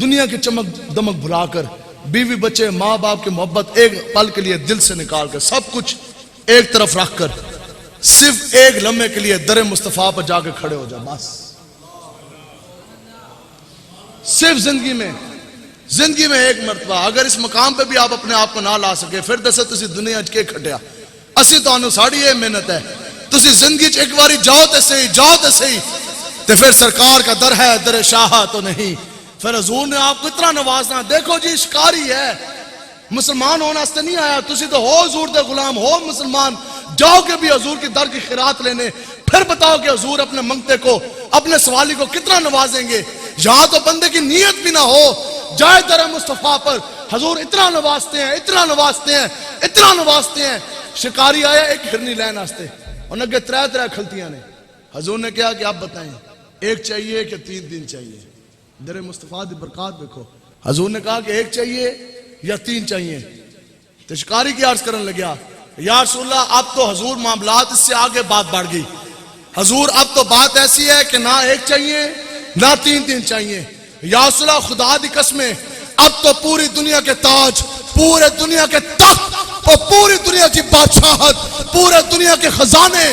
دنیا کی چمک دمک بھلا کر، بیوی بچے ماں باپ کی محبت ایک پل کے لیے دل سے نکال کر، سب کچھ ایک طرف رکھ کر صرف ایک لمحے کے لیے در مصطفیٰ پر جا کے کھڑے ہو جا، بس صرف زندگی میں ایک مرتبہ، اگر اس مقام پہ بھی آپ اپنے آپ کو نہ لا سکے پھر دسے تسی دنیا کے کھٹیا، اسی تو انہوں ساڑھی یہ محنت ہے، تسی زندگی ایک باری جاؤ تے صحیح تے پھر سرکار کا در ہے در شاہ تو نہیں، پھر حضور نے آپ کو اتنا نوازنا، دیکھو جی شکاری ہے، مسلمان ہونا سے نہیں آیا، تسی تو ہو حضور دے غلام، ہو مسلمان، جاؤ کہ بھی حضور کی در کی خیرات لینے، پھر بتاؤ کہ حضور اپنے منگتے کو، اپنے سوالی کو کتنا نوازیں گے، یہاں تو بندے کی نیت بھی نہ ہو، جائے در مصطفیٰ پر حضور اتنا نوازتے ہیں، شکاری آیا ایک ہرنی لین آستے، انہیں کہ ترہ کھلتیاں نے، حضور نے کہا کہ آپ بتائیں ایک چاہیے کہ تین چاہیے؟ در مصطفیٰ دی برکات دیکھو، حضور نے کہا کہ ایک چاہیے یا تین چاہیے؟ تو شکاری کی عرض کرنے لگیا، یا رسول اللہ اب تو حضور معاملات اس سے آگے بات بڑھ گئی، حضور اب تو بات ایسی ہے کہ نہ ایک چاہیے نہ تین چاہیے، یا رسول اللہ خدا دی قسمیں اب تو پوری دنیا کے تاج، پورے دنیا کے تخت اور پوری دنیا کی بادشاہت، پورے دنیا کے خزانے،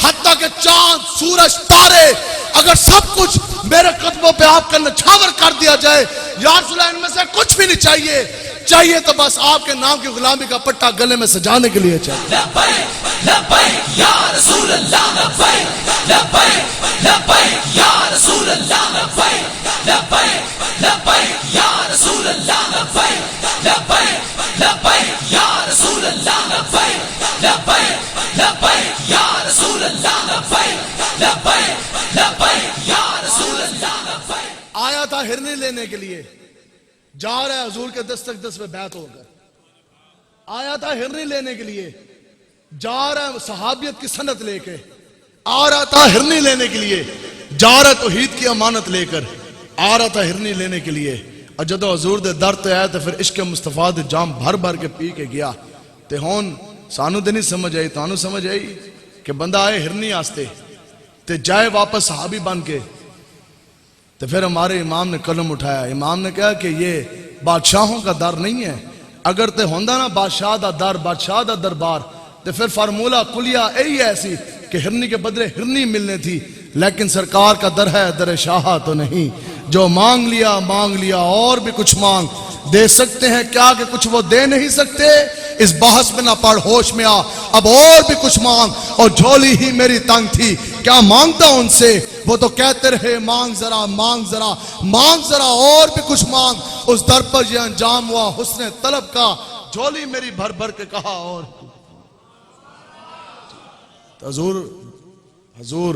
حتیٰ کہ چاند، سورج، تارے، اگر سب کچھ میرے قدموں پہ آپ کا نچھاور کر دیا جائے، یا رسول اللہ ان میں سے کچھ بھی نہیں چاہیے، چاہیے تو بس آپ کے نام کی غلامی کا پٹا گلے میں سجانے کے لیے چاہیے۔ لبیک لبیک یا رسول اللہ، لبیک لبیک لبیک یا رسول اللہ، لبیک لبیک لبیک یا رسول اللہ، لبیک لبیک لبیک یا رسول اللہ، لبیک لبیک لبیک یا رسول اللہ، لبیک لبیک لبیک یا رسول اللہ، لبیک۔ آیا تھا ہرنی لینے کے لیے، جا رہا ہے حضور کے دس تک دس میں بیعت ہو کر۔ آیا تھا ہرنی لینے کے لیے، جا رہا ہے صحابیت کی سنت لے کے۔ آ رہا تھا ہرنی لینے کے لیے، جا رہا ہے توحید کی امانت لے کر۔ آ رہا تھا ہرنی لینے کے لیے، اور جدو حضور دے در تے آیا تو پھر عشق مصطفیٰ دے جام بھر بھر کے پی کے گیا۔ تے ہون سانو تے نہیں سمجھ آئی، تانو سمجھ آئی کہ بندہ آئے ہرنی آستے تے جائے واپس صحابی بن کے۔ تو پھر ہمارے امام نے قلم اٹھایا، امام نے کہا کہ یہ بادشاہوں کا در نہیں ہے، اگر تے ہوندہ نا بادشاہ دا در، بادشاہ دا دربار، تو پھر فارمولہ کلیہ یہی ایسی کہ ہرنی کے بدلے ہرنی ملنے تھی، لیکن سرکار کا در ہے، در شاہ تو نہیں۔ جو مانگ لیا اور بھی کچھ مانگ دے سکتے ہیں کیا کہ کچھ وہ دے نہیں سکتے؟ اس بحث میں نہ پڑھ، ہوش میں آ، اب اور بھی کچھ مانگ، اور جھولی ہی میری تنگ تھی، کیا مانگتا ان سے؟ وہ تو کہتے رہے مانگ ذرا، مانگ ذرا، مانگ ذرا، اور بھی کچھ مانگ۔ اس در پر یہ انجام ہوا حسن طلب کا، جھولی میری بھر بھر کے کہا اور حضور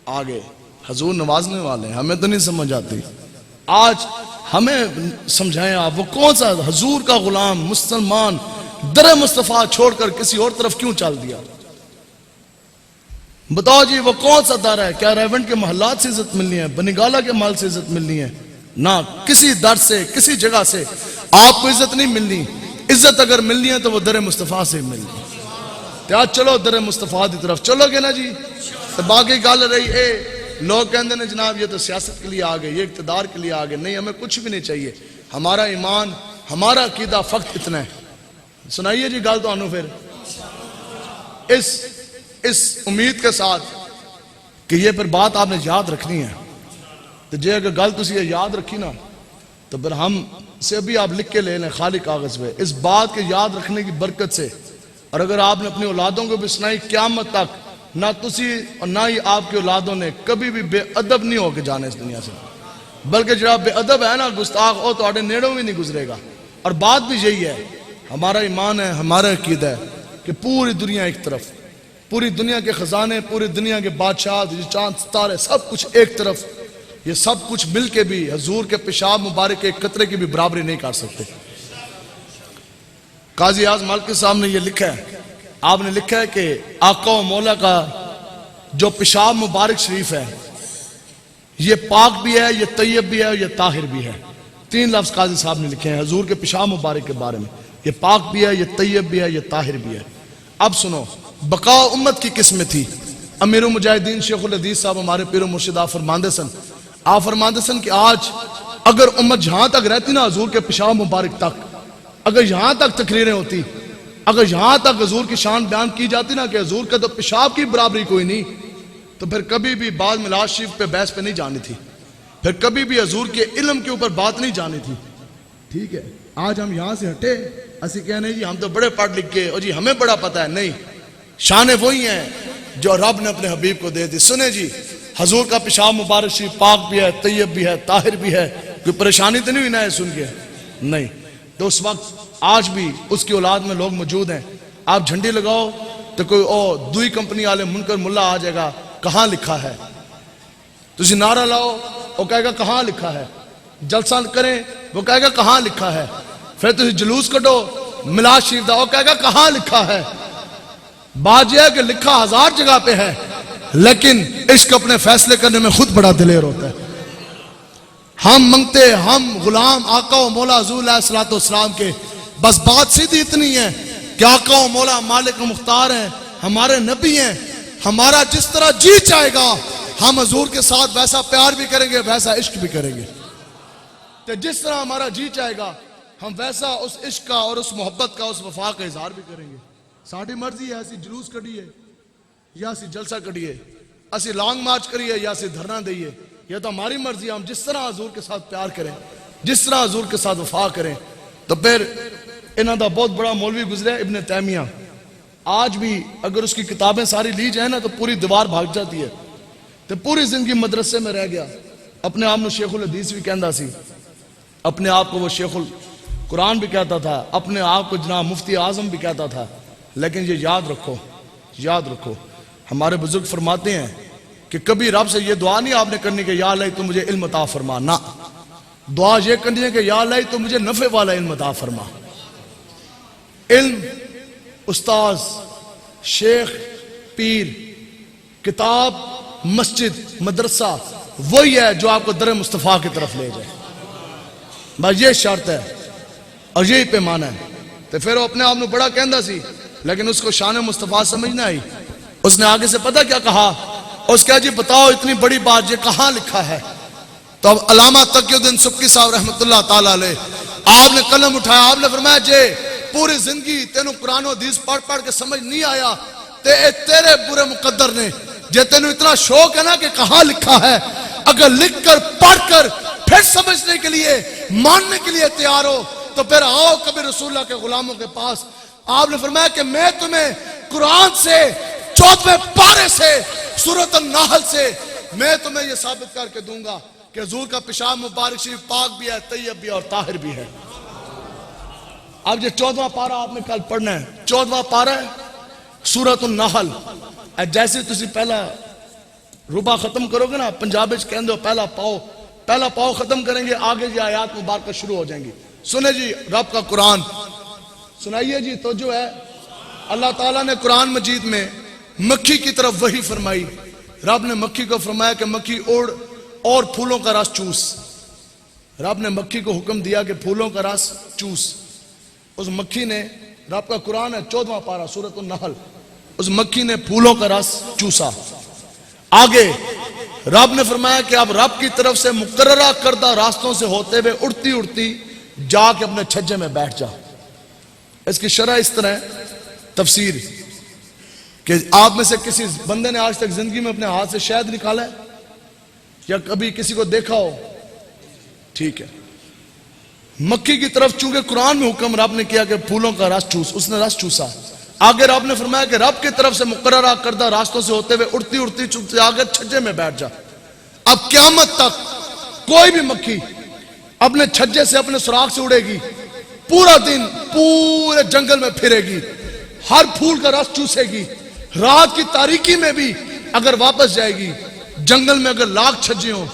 آگے، حضور نوازنے والے ہیں، ہمیں تو نہیں سمجھ آتی۔ آج ہمیں سمجھائیں آپ، وہ کون سا حضور کا غلام مسلمان در مصطفیٰ چھوڑ کر کسی اور طرف کیوں چل دیا؟ بتاؤ جی وہ کون سا در ہے؟ کیا ریونٹ کے محلات سے عزت ملنی ہے؟ بنگالہ کے محل سے عزت ملنی ہے؟ نہ، کسی در سے، کسی جگہ سے آپ کو عزت نہیں ملنی۔ عزت اگر ملنی ہے تو وہ در مصطفیٰ سے ملنی ہے۔ تو آج چلو در مصطفیٰ دی طرف چلو گے نا جی؟ تو باقی گل رہی اے لوگ کہندے ہیں جناب یہ تو سیاست کے لیے آگے، یہ اقتدار کے لیے آگے۔ نہیں، ہمیں کچھ بھی نہیں چاہیے، ہمارا ایمان، ہمارا عقیدہ فقط اتنا ہے۔ سنائیے جی گل تو آنو پھر اس امید کے ساتھ کہ یہ پھر بات آپ نے یاد رکھنی ہے۔ تو جے اگر گل تسی یہ یاد رکھی نا تو پھر ہم سے بھی آپ لکھ کے لے لیں خالی کاغذ پہ، اس بات کے یاد رکھنے کی برکت سے۔ اور اگر آپ نے اپنی اولادوں کو بھی سنائی، قیامت تک نہ تسی اور نہ ہی آپ کی اولادوں نے کبھی بھی بے ادب نہیں ہو کے جانا اس دنیا سے، بلکہ جو بے ادب ہے نا گستاخ، وہ تو آڑے نیڑوں بھی نہیں گزرے گا۔ اور بات بھی یہی ہے، ہمارا ایمان ہے، ہمارا عقیدہ ہے کہ پوری دنیا ایک طرف، پوری دنیا کے خزانے، پوری دنیا کے بادشاہ، چاند ستارے، سب کچھ ایک طرف، یہ سب کچھ مل کے بھی حضور کے پیشاب مبارک کے ایک قطرے کی بھی برابری نہیں کر سکتے۔ قاضی اعظم مالکی صاحب نے یہ لکھا ہے، آپ نے لکھا ہے کہ آقا و مولا کا جو پیشاب مبارک شریف ہے یہ پاک بھی ہے، یہ طیب بھی ہے، یہ طاہر بھی ہے۔ 3 لفظ قاضی صاحب نے لکھے ہیں حضور کے پیشاب مبارک کے بارے میں، یہ پاک بھی ہے، یہ طیب بھی ہے، یہ طاہر بھی ہے۔ اب سنو، بقا امت کی قسمت تھی۔ امیر المجاہدین شیخ الحدیث صاحب ہمارے پیر و مرشد آپ فرماندے سن کہ آج اگر امت جہاں تک رہتی نا حضور کے پیشاب مبارک تک، اگر یہاں تک تقریریں ہوتی، اگر یہاں تک حضور کی شان بیان کی جاتی نا کہ حضور کے تو پیشاب کی برابری کوئی نہیں، تو پھر کبھی بھی بعد میلاد شریف پہ بحث پہ نہیں جانی تھی، پھر کبھی بھی حضور کے علم کے اوپر بات نہیں جانی تھی۔ ٹھیک ہے، آج ہم یہاں سے ہٹے، اسی کہنے جی ہم تو بڑے پڑھ لکھ کے اور جی ہمیں بڑا پتہ ہے، نہیں، شانیں وہی ہیں جو رب نے اپنے حبیب کو دے دی۔ سنیں جی، حضور کا پیشاب مبارک شریف پاک بھی ہے، طیب بھی ہے، طاہر بھی ہے، کوئی پریشانی تو نہیں ہوئی نا ہے سن کے؟ نہیں۔ تو اس وقت آج بھی اس کی اولاد میں لوگ موجود ہیں، آپ جھنڈی لگاؤ تو کوئی دوئی کمپنی والے منکر ملا آ جائے گا، کہاں لکھا ہے؟ تسی نعرہ لاؤ، وہ کہے گا کہاں لکھا ہے؟ جلسہ کریں، وہ کہے گا کہاں لکھا ہے؟ پھر تسی جلوس کٹو میلاد شریف دا، وہ کہے گا کہاں لکھا ہے؟ بات یہ ہے کہ لکھا 1000 جگہ پہ ہے، لیکن عشق اپنے فیصلے کرنے میں خود بڑا دلیر ہوتا ہے۔ ہم منگتے، ہم غلام آقا و مولا حضور علیہ الصلوۃ والسلام کے، بس بات سیدھی اتنی ہے کہ آقا و مولا مالک و مختار ہیں، ہمارے نبی ہیں، ہمارا جس طرح جی چاہے گا ہم حضور کے ساتھ ویسا پیار بھی کریں گے، ویسا عشق بھی کریں گے۔ تو جس طرح ہمارا جی چاہے گا ہم ویسا اس عشق کا اور اس محبت کا اس وفا کا اظہار بھی کریں گے. ساری مرضی ہے اسی جلوس کڈیے یا اسی جلسہ کڈیے, اسی لانگ مارچ کریے یا اسی دھرنا دئیے, یہ تو ہماری مرضی ہے. ہم جس طرح حضور کے ساتھ پیار کریں, جس طرح حضور کے ساتھ وفا کریں. تو پھر انہوں دا بہت بڑا مولوی گزرے ابن تیمیہ, آج بھی اگر اس کی کتابیں ساری لی جائیں نا تو پوری دیوار بھاگ جاتی ہے. تو پوری زندگی مدرسے میں رہ گیا, اپنے آپ کو شیخ الحدیث بھی کہندا سی, اپنے آپ کو وہ شیخ القرآن بھی کہتا تھا, اپنے آپ کو جناب مفتی اعظم بھی کہتا تھا. لیکن یہ یاد رکھو ہمارے بزرگ فرماتے ہیں کہ کبھی رب سے یہ دعا نہیں آپ نے کرنی کہ یا اللہ تو مجھے علم عطا فرما, نہ دعا یہ کرنی ہے کہ یا اللہ تو مجھے نفع والا علم عطا فرما. علم, استاذ, شیخ, پیر, کتاب, مسجد, مدرسہ وہی ہے جو آپ کو در مصطفیٰ کی طرف لے جائے. بس یہ شرط ہے اور یہی پیمانہ ہے. تو پھر وہ اپنے آپ کو بڑا کہندا سی, لیکن اس کو شان مصطفیٰ سمجھ نہ آئی. اس نے آگے سے پتہ کیا کہا, اس کہا جی بتاؤ اتنی بڑی بات یہ کہاں لکھا ہے. تو اب علامہ تقی الدین سبکی صاحب رحمۃ اللہ تعالیٰ علیہ, آپ نے قلم اٹھایا, آپ نے فرمایا جے پوری زندگی تینوں قرآن و حدیث پڑھ کے سمجھ نہیں آیا تے تیرے برے مقدر نے. جے تینوں اتنا شوق ہے نا کہ کہاں لکھا ہے, اگر لکھ کر پڑھ کر پھر سمجھنے کے لیے ماننے کے لیے تیار ہو تو پھر آؤ کبھی رسول اللہ کے غلاموں کے پاس. آپ نے فرمایا کہ میں تمہیں قرآن سے 14ویں پارے سے سورۃ النحل سے میں تمہیں یہ ثابت کر کے دوں گا کہ حضور کا پیشاب مبارک شریف پاک بھی ہے, طیب بھی ہے اور طاہر بھی ہے. اب یہ 14واں پارہ آپ نے کل پڑھنا ہے. 14واں پارہ ہے سورۃ النحل. جیسے تسی پہلا ربع ختم کرو گے نا, پنجابی کہندے ہو پہلا پاؤ ختم کریں گے, آگے یہ آیات مبارکہ شروع ہو جائیں گی. سنیں جی رب کا قرآن, سنائیے جی. تو جو ہے اللہ تعالیٰ نے قرآن مجید میں مکھی کی طرف وحی فرمائی. رب نے مکھی کو فرمایا کہ مکھی اڑ اور پھولوں کا رس چوس. رب نے مکھی کو حکم دیا کہ پھولوں کا رس چوس. اس مکھی نے, رب کا قرآن ہے 14واں پارہ سورۃ النحل, اس مکھی نے پھولوں کا رس چوسا. آگے رب نے فرمایا کہ اب رب کی طرف سے مقررہ کردہ راستوں سے ہوتے ہوئے اڑتی اڑتی جا کے اپنے چھجے میں بیٹھ جا. اس کی شرح اس طرح ہے, تفسیر, کہ آپ میں سے کسی بندے نے آج تک زندگی میں اپنے ہاتھ سے شہد نکالا ہے یا کبھی کسی کو دیکھا ہو؟ ٹھیک ہے. مکھی کی طرف چونکہ قرآن میں حکم رب نے کیا کہ پھولوں کا رس چوس, اس نے رس چوسا. آگے رب نے فرمایا کہ رب کی طرف سے مقررہ کردہ راستوں سے ہوتے ہوئے اڑتی اڑتی چونکہ آگے چھجے میں بیٹھ جا. اب قیامت تک کوئی بھی مکھی اپنے چھجے سے اپنے سراغ سے اڑے گی, پورا دن پورے جنگل میں پھرے گی, ہر پھول کا رس چوسے گی. رات کی تاریکی میں بھی اگر واپس جائے گی, جنگل میں اگر لاکھ چھجے ہوں,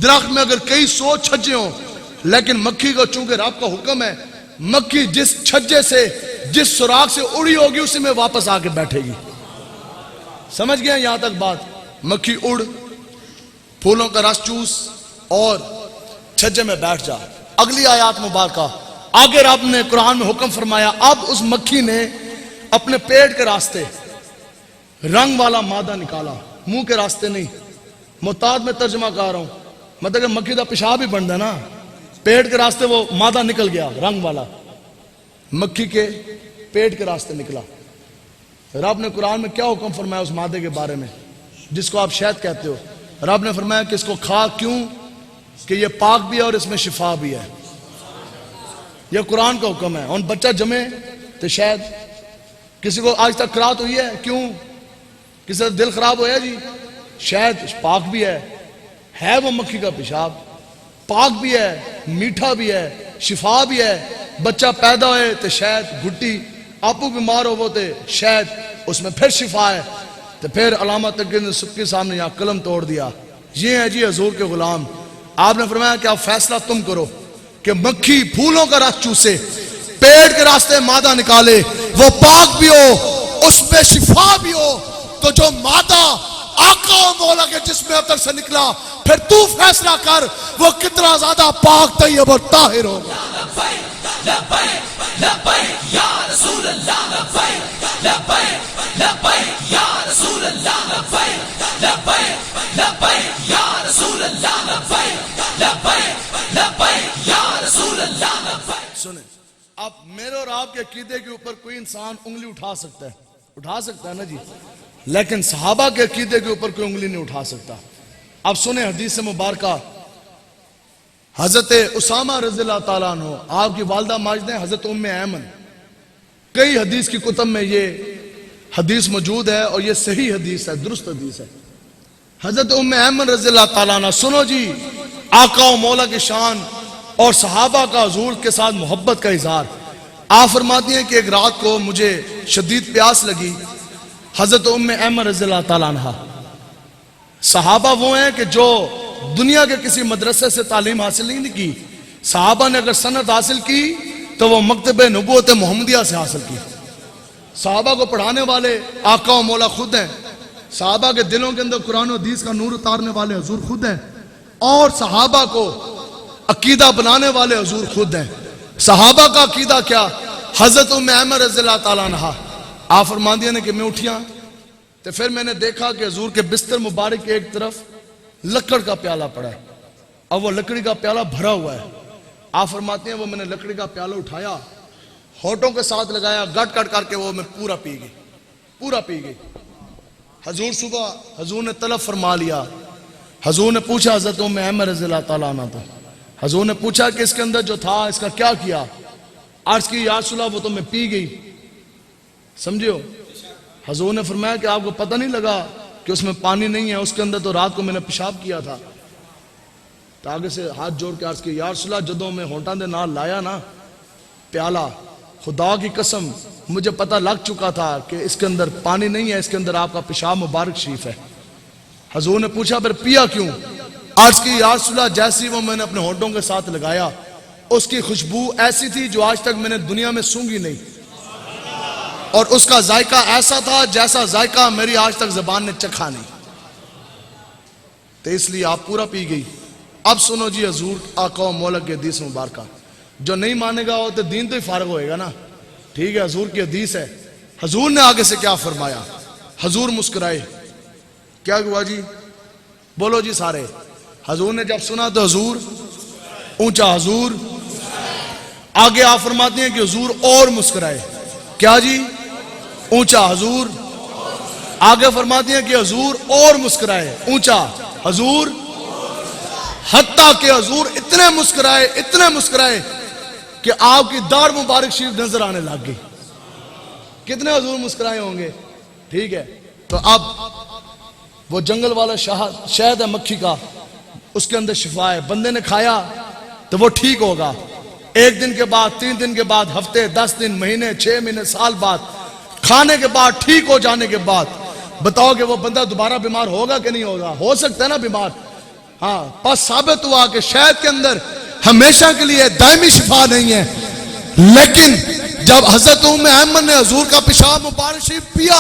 درخت میں اگر کئی 100 چھجے ہوں, لیکن مکھی کو چونکہ رب کا حکم ہے, مکھی جس چھجے سے جس سراغ سے اڑی ہوگی اسی میں واپس آ کے بیٹھے گی. سمجھ گئے یہاں تک بات؟ مکھی اڑ, پھولوں کا رس چوس اور چھجے میں بیٹھ جا. اگلی آیات مبارکہ آگے رب نے قرآن میں حکم فرمایا, اب اس مکھی نے اپنے پیٹ کے راستے رنگ والا مادہ نکالا, منہ کے راستے نہیں. محتاط میں ترجمہ کر رہا ہوں, مطلب کہ مکھی کا پیشاب ہی بنتا ہے نا, پیٹ کے راستے وہ مادہ نکل گیا رنگ والا, مکھی کے پیٹ کے راستے نکلا. رب نے قرآن میں کیا حکم فرمایا اس مادے کے بارے میں جس کو آپ شہد کہتے ہو؟ رب نے فرمایا کہ اس کو کھا, کیوں کہ یہ پاک بھی ہے اور اس میں شفا بھی ہے. یہ قرآن کا حکم ہے. اور بچہ جمے تو شہد, کسی کو آج تک قرات ہوئی ہے؟ کیوں؟ کسی کا دل خراب ہوا جی, شہد پاک بھی ہے وہ مکھی کا پیشاب, پاک بھی ہے, میٹھا بھی ہے, شفا بھی ہے. بچہ پیدا ہوئے تو شہد گھٹی, آپو بیمار ہو وہ تے شہد, اس میں پھر شفا ہے. تو پھر علامہ تقی نے سب کے سامنے یہاں قلم توڑ دیا. یہ ہے جی حضور کے غلام. آپ نے فرمایا کہ آپ فیصلہ تم کرو کہ مکھی پھولوں کا رس چوسے, پیٹ کے راستے مادہ نکالے, وہ پاک بھی ہو اس میں شفا بھی ہو, تو جو مادہ آقا و مولا کے جسم اطہر سے نکلا پھر تو فیصلہ کر وہ کتنا زیادہ پاک طیب اور طاہر ہوگا. لبیک لبیک یا رسول اللہ, لبیک لبیک لبیک یا رسول اللہ, لبیک لبیک لبیک یا رسول اللہ, لبیک لبیک لبیک یا رسول اللہ, لبیک. سنیں، اب میرے اور آپ کے عقیدے کے اوپر کوئی انسان انگلی اٹھا سکتا ہے نا جی، لیکن صحابہ کے عقیدے کے اوپر کوئی انگلی نہیں اٹھا سکتا۔ اب سنیں حدیث مبارکہ، حضرت اسامہ رضی اللہ تعالیٰ عنہ، آپ کی والدہ ماجد ہیں حضرت ام ایمن، کئی حدیث کی کتب میں یہ حدیث موجود ہے اور یہ صحیح حدیث ہے، درست حدیث ہے۔ حضرت ام ایمن رضی اللہ تعالیٰ عنہ، سنو جی، آقا و مولا کی شان اور صحابہ کا حضور کے ساتھ محبت کا اظہار۔ آپ فرماتی ہیں کہ ایک رات کو مجھے شدید پیاس لگی۔ حضرت ام ایمن رضی اللہ تعالیٰ عنہ، صحابہ وہ ہیں کہ جو دنیا کے کسی مدرسے سے تعلیم حاصل نہیں کی، صحابہ نے اگر سند حاصل کی تو وہ مکتب نبوت محمدیہ سے حاصل کی۔ صحابہ کو پڑھانے والے آقا و مولا خود ہیں، صحابہ کے دلوں کے اندر قرآن و حدیث کا نور اتارنے والے حضور خود ہیں، اور صحابہ کو عقیدہ بنانے والے حضور خود ہیں۔ صحابہ کا عقیدہ کیا؟ حضرت ام ایمن رضی اللہ تعالیٰ عنہ، آپ فرماندیاں نے کہ میں اٹھیاں تو پھر میں نے دیکھا کہ حضور کے بستر مبارک کے ایک طرف لکڑ کا پیالہ پڑا ہے اور وہ لکڑی کا پیالہ بھرا ہوا ہے۔ آپ فرماتے ہیں وہ میں نے لکڑی کا پیالہ اٹھایا، ہونٹوں کے ساتھ لگایا، گٹ گٹ کر کے وہ میں پورا پی گئی۔ حضور صبح حضور نے طلب فرما لیا، حضور نے پوچھا حضرت ام ایمن رضی اللہ تعالیٰ عنہ تو حضور نے پوچھا کہ اس کے اندر جو تھا اس کا کیا کیا؟ عرض کی یا رسول اللہ وہ تو میں پی گئی۔ سمجھو، حضور نے فرمایا کہ آپ کو پتہ نہیں لگا کہ اس میں پانی نہیں ہے، اس کے اندر تو رات کو میں نے پیشاب کیا تھا۔ تو آگے سے ہاتھ جوڑ کے عرض کی یا رسول اللہ جدوں میں ہونٹاں دے نال لایا نا پیالہ، خدا کی قسم مجھے پتہ لگ چکا تھا کہ اس کے اندر پانی نہیں ہے، اس کے اندر آپ کا پیشاب مبارک شریف ہے۔ حضور نے پوچھا پھر پیا کیوں؟ عرض کی یا رسول اللہ جیسی وہ میں نے اپنے ہونٹوں کے ساتھ لگایا، اس کی خوشبو ایسی تھی جو آج تک میں نے دنیا میں سونگھی نہیں، اور اس کا ذائقہ ایسا تھا جیسا ذائقہ میری آج تک زبان نے چکھا نہیں، تو اس لیے آپ پورا پی گئی۔ اب سنو جی، حضور آقا و مولا کی حدیث مبارکہ، جو نہیں مانے گا وہ تو دین تو ہی فارغ ہوئے گا نا، ٹھیک ہے، حضور کی حدیث ہے۔ حضور نے آگے سے کیا فرمایا؟ حضور مسکرائے، کیا ہوا جی؟ بولو جی سارے۔ حضور نے جب سنا تو حضور اونچا، حضور آگے آپ فرماتے ہیں کہ حضور اور مسکرائے، کیا جی؟ اونچا، حضور آگے فرماتے ہیں کہ حضور اور مسکرائے، اونچا، حضور، حتیٰ کہ حضور اتنے مسکرائے کہ آپ کی داڑھ مبارک شریف نظر آنے لگ گئی۔ کتنے حضور مسکرائے ہوں گے؟ ٹھیک ہے، تو اب وہ جنگل والا شہد ہے مکھی کا، اس کے اندر شفا ہے، بندے نے کھایا تو وہ ٹھیک ہوگا، 1 دن کے بعد، 3 دن کے بعد، ہفتے، 10 دن، مہینے، 6 مہینے، سال بعد، کھانے کے بعد، ٹھیک ہو جانے کے بعد بتاؤ کہ وہ بندہ دوبارہ بیمار ہوگا کہ نہیں ہوگا؟ ہو سکتا ہے نا بیمار، ہاں، پس ثابت ہوا کہ شہد کے اندر ہمیشہ کے لیے دائمی شفا نہیں ہے۔ لیکن جب حضرت ام ایمن نے حضور کا پیشاب مبارک شریف پیا،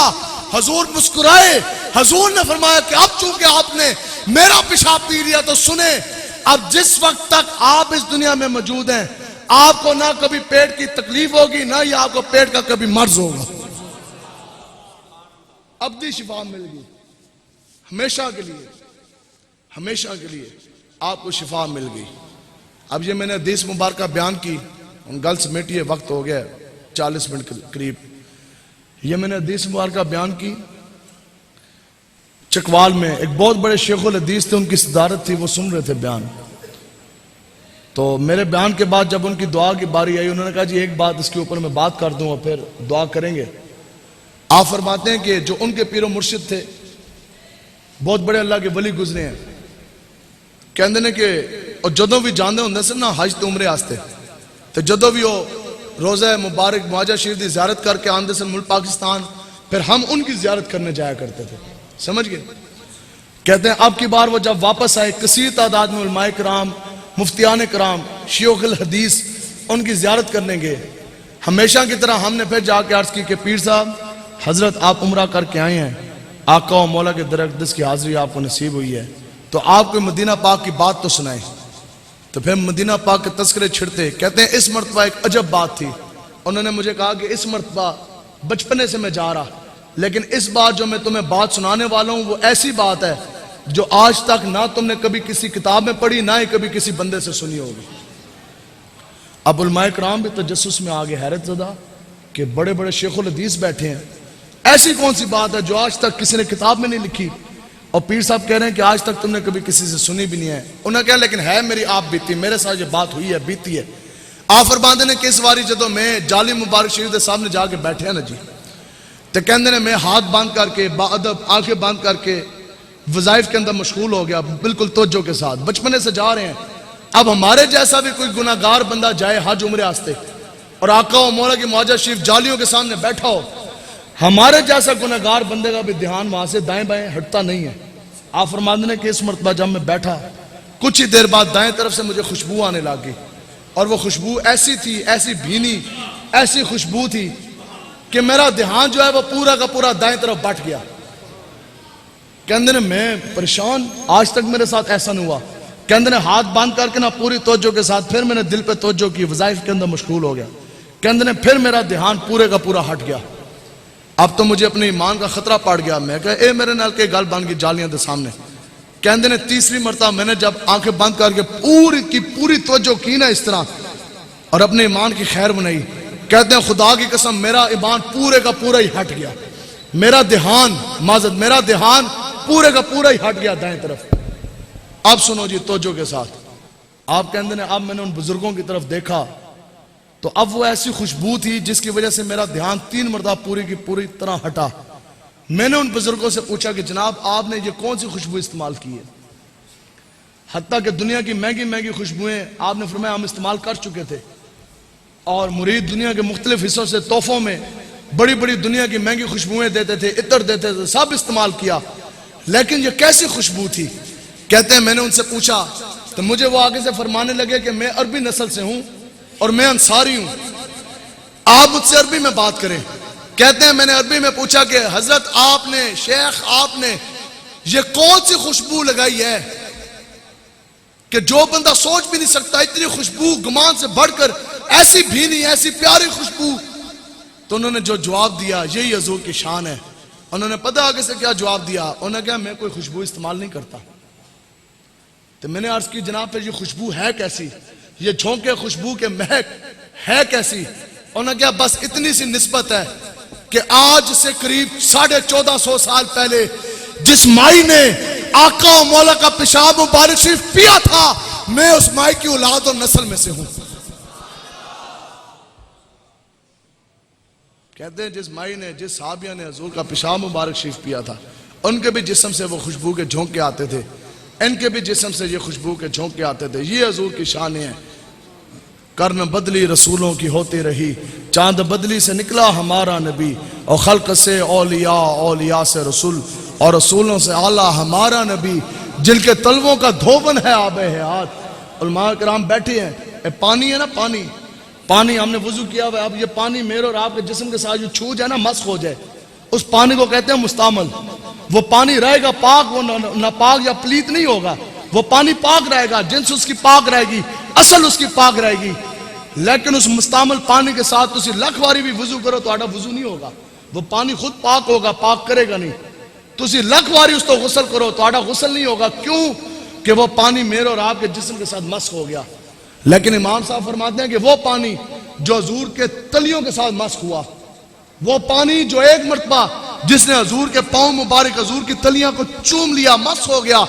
حضور مسکرائے، حضور نے فرمایا کہ اب چونکہ آپ نے میرا پیشاب پی لیا تو سنیں، اب جس وقت تک آپ اس دنیا میں موجود ہیں آپ کو نہ کبھی پیٹ کی تکلیف ہوگی، نہ ہی آپ کو پیٹ کا کبھی مرض ہوگا، ابدی شفا مل گئی، ہمیشہ کے لیے آپ کو شفا مل گئی۔ اب یہ میں نے حدیث مبارکہ بیان کی، ان گل سمیٹیے، وقت ہو گیا 40 منٹ قریب۔ یہ میں نے حدیث مبارکہ بیان کی چکوال میں، ایک بہت بڑے شیخ الحدیث تھے، ان کی صدارت تھی، وہ سن رہے تھے بیان۔ تو میرے بیان کے بعد جب ان کی دعا کی باری آئی، انہوں نے کہا جی ایک بات اس کے اوپر میں بات کر دوں اور پھر دعا کریں گے۔ آپ فرماتے ہیں کہ جو ان کے پیر و مرشد تھے، بہت بڑے اللہ کے ولی گزرے ہیں، کہندے نے کہ اور جدوں بھی جاندے ہوندے سن نا حج تے عمرے واسطے، تو جدوں بھی وہ روزہ مبارک معاجہ شریف دی زیارت کر کے آندے سن ملک پاکستان، پھر ہم ان کی زیارت کرنے جایا کرتے تھے، سمجھ گئے؟ کہتے ہیں اب کی بار وہ جب واپس آئے، کثیر تعداد میں علماء کرام، مفتیان کرام، شیوخ الحدیث ان کی زیارت کرنے گئے۔ ہمیشہ کی طرح ہم نے پھر جا کے عرض کی کہ پیر صاحب حضرت آپ عمرہ کر کے آئے ہیں، آقا و مولا کے در اقدس کی حاضری آپ کو نصیب ہوئی ہے، تو آپ کو مدینہ پاک کی بات تو سنائیں۔ تو پھر مدینہ پاک کے تذکرے چھڑتے، کہتے ہیں اس مرتبہ ایک عجب بات تھی، انہوں نے مجھے کہا کہ اس مرتبہ بچپنے سے میں جا رہا، لیکن اس بار جو میں تمہیں بات سنانے والا ہوں وہ ایسی بات ہے جو آج تک نہ تم نے کبھی کسی کتاب میں پڑھی، نہ ہی کبھی کسی بندے سے سنی ہوگی۔ اب علماء کرام بھی تجسس میں آگے حیرت زدہ کہ بڑے بڑے شیخ الحدیث بیٹھے ہیں، ایسی کون سی بات ہے جو آج تک کسی نے کتاب میں نہیں لکھی، اور پیر صاحب کہہ رہے ہیں کہ آج تک تم نے کبھی کسی سے سنی بھی نہیں ہے۔ انہوں نے کہا لیکن ہے میری آپ بیتی، میرے ساتھ یہ بات ہوئی ہے، بیتی ہے۔ آپ فرماندے نے کہ اس واری جدوں میں جالی مبارک شریف دے سامنے جا کے بیٹھے ہیں نا جی، تو کہندے نے میں ہاتھ باندھ کر کے باادب آنکھیں باندھ کر کے وظائف کے اندر مشغول ہو گیا، بالکل توجہ کے ساتھ، بچپنے سے جا رہے ہیں۔ اب ہمارے جیسا بھی کوئی گناہگار بندہ جائے حج عمرے واسطے اور آقا و مولا کی معجزہ شریف جالیوں کے سامنے بیٹھا ہو، ہمارے جیسا گناہگار بندے کا بھی دھیان وہاں سے دائیں بائیں ہٹتا نہیں ہے۔ آپ فرماندے نے کہ اس مرتبہ جب میں بیٹھا، کچھ ہی دیر بعد دائیں طرف سے مجھے خوشبو آنے لگی، اور وہ خوشبو ایسی تھی، ایسی بھینی، ایسی خوشبو تھی کہ میرا دھیان جو ہے وہ پورا کا پورا دائیں طرف بٹ گیا۔ کہندے نے میں پریشان، آج تک میرے ساتھ ایسا نہیں ہوا۔ کہندے نے ہاتھ باندھ کر کے نا پوری توجہ کے ساتھ پھر میں نے دل پہ توجہ کی، وظائف کے اندر مشغول ہو گیا۔ کہندے نے پھر میرا دھیان پورے کا پورا ہٹ گیا۔ اب تو مجھے اپنے ایمان کا خطرہ پڑ گیا، میں کہا اے میرے نال کے گل بن گئی جالیاں دے سامنے۔ کہندے نے تیسری مرتبہ میں نے جب آنکھیں بند کر کے پوری توجہ کی نا اس طرح اور اپنے ایمان کی خیر بنائی، کہتے ہیں خدا کی قسم میرا ایمان پورے کا پورا ہی ہٹ گیا، میرا دھیان پورے کا پورا ہی ہٹ گیا دائیں طرف۔ اب سنو جی توجہ کے ساتھ، آپ کہندے نے اب میں نے ان بزرگوں کی طرف دیکھا تو اب وہ ایسی خوشبو تھی جس کی وجہ سے میرا دھیان 3 مرتبہ پوری کی پوری طرح ہٹا۔ میں نے ان بزرگوں سے پوچھا کہ جناب آپ نے یہ کون سی خوشبو استعمال کی ہے؟ حتیٰ کہ دنیا کی مہنگی مہنگی خوشبوئیں آپ نے فرمایا ہم استعمال کر چکے تھے، اور مرید دنیا کے مختلف حصوں سے تحفوں میں بڑی بڑی دنیا کی مہنگی خوشبوئیں دیتے تھے، عطر دیتے تھے، سب استعمال کیا، لیکن یہ کیسی خوشبو تھی؟ کہتے ہیں میں نے ان سے پوچھا تو مجھے وہ آگے سے فرمانے لگے کہ میں عربی نسل سے ہوں اور میں انصاری ہوں، آپ مجھ سے عربی میں بات کریں۔ کہتے ہیں میں نے عربی میں پوچھا کہ حضرت آپ نے، شیخ آپ نے یہ کون سی خوشبو لگائی ہے کہ جو بندہ سوچ بھی نہیں سکتا، اتنی خوشبو گمان سے بڑھ کر ایسی بھینی، ایسی پیاری خوشبو؟ تو انہوں نے جو جواب دیا یہی حضور کی شان ہے۔ انہوں نے پتہ آگے سے کیا جواب دیا؟ انہوں نے کہا میں کوئی خوشبو استعمال نہیں کرتا۔ تو میں نے عرض کی جناب پھر یہ خوشبو ہے کیسی، یہ جھونکے خوشبو کے مہک ہے کیسی؟ انہوں نے کہا بس اتنی سی نسبت ہے کہ آج سے قریب 1450 سال پہلے جس مائی نے آقا و مولا کا پیشاب مبارک شریف پیا تھا، میں اس مائی کی اولاد اور نسل میں سے ہوں۔ کہتے ہیں جس مائی نے، جس صحابیہ نے حضور کا پیشاب مبارک شریف پیا تھا، ان کے بھی جسم سے وہ خوشبو کے جھونکے آتے تھے، ان کے بھی جسم سے یہ خوشبو کے جھونکے آتے تھے۔ یہ حضور کی شانیں ہیں۔ کرن بدلی رسولوں کی ہوتی رہی، چاند بدلی سے نکلا ہمارا نبی، اور خلق سے اولیاء، اولیاء سے رسول، اور رسولوں سے اعلیٰ ہمارا نبی، جن کے طلبوں کا دھوبن ہے آب حیات۔ علماء کرام بیٹھے ہیں، اے پانی ہے نا، پانی ہم نے وضو کیا ہوا ہے، اب یہ پانی میرے اور آپ کے جسم کے ساتھ جو چھو جائے نا، مسخ ہو جائے، اس پانی کو کہتے ہیں مستعمل۔ وہ پانی رہے گا پاک، وہ ناپاک یا پلیت نہیں ہوگا، وہ پانی پاک رہے گا، جنس اس کی پاک رہے گی، اصل اس کی پاک رہے گی۔ لیکن اس مستعمل پانی کے ساتھ تسی لکھ واری بھی وضو کرو تو آڑا وضو نہیں ہوگا، وہ پانی خود پاک ہوگا، پاک کرے گا نہیں۔ تسی لکھ واری اس تو غسل کرو تو آڑا غسل نہیں ہوگا، کیوں کہ وہ پانی میرے اور آپ کے جسم کے ساتھ مسخ ہو گیا۔ لیکن امام صاحب فرماتے ہیں کہ وہ پانی جو حضور کے تلیوں کے ساتھ مسخ ہوا، وہ پانی جو ایک مرتبہ جس نے حضور کے پاؤں مبارک، حضور کی تلیاں کو چوم لیا، مسخ ہو گیا،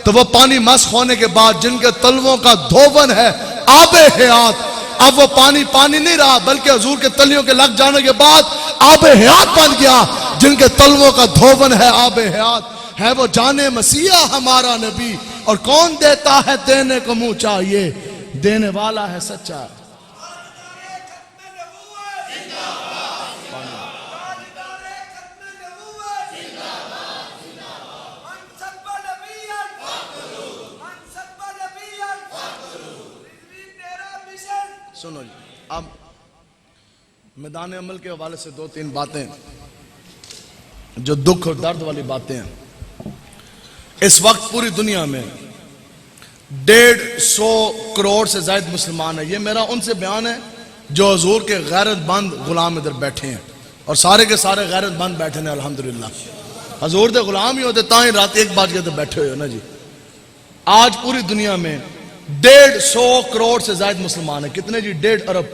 تو وہ پانی مسخ ہونے کے بعد جن کے تلووں کا دھوبن ہے آب حیات، اب وہ پانی نہیں رہا، بلکہ حضور کے تلیوں کے لگ جانے کے بعد آب حیات بن گیا، جن کے تلووں کا دھوبن ہے آب حیات۔ ہے وہ جانے مسیح ہمارا نبی، اور کون دیتا ہے دینے کو منہ چاہیے، دینے والا ہے سچا۔ سنو جی، اب میدان عمل کے حوالے سے 2-3 باتیں جو دکھ اور درد والی باتیں ہیں۔ اس وقت پوری دنیا میں 150 کروڑ سے زائد مسلمان ہیں۔ یہ میرا ان سے بیان ہے جو حضور کے غیرت مند غلام ادھر بیٹھے ہیں، اور سارے کے سارے غیرت مند بیٹھے ہیں الحمدللہ۔ حضور دے غلام ہی ہوتے تاں ہی رات 1 بج کے تو بیٹھے ہوئے ہو نا جی۔ آج پوری دنیا میں 150 کروڑ سے زائد مسلمان ہیں. کتنے جی؟ 1.5 ارب.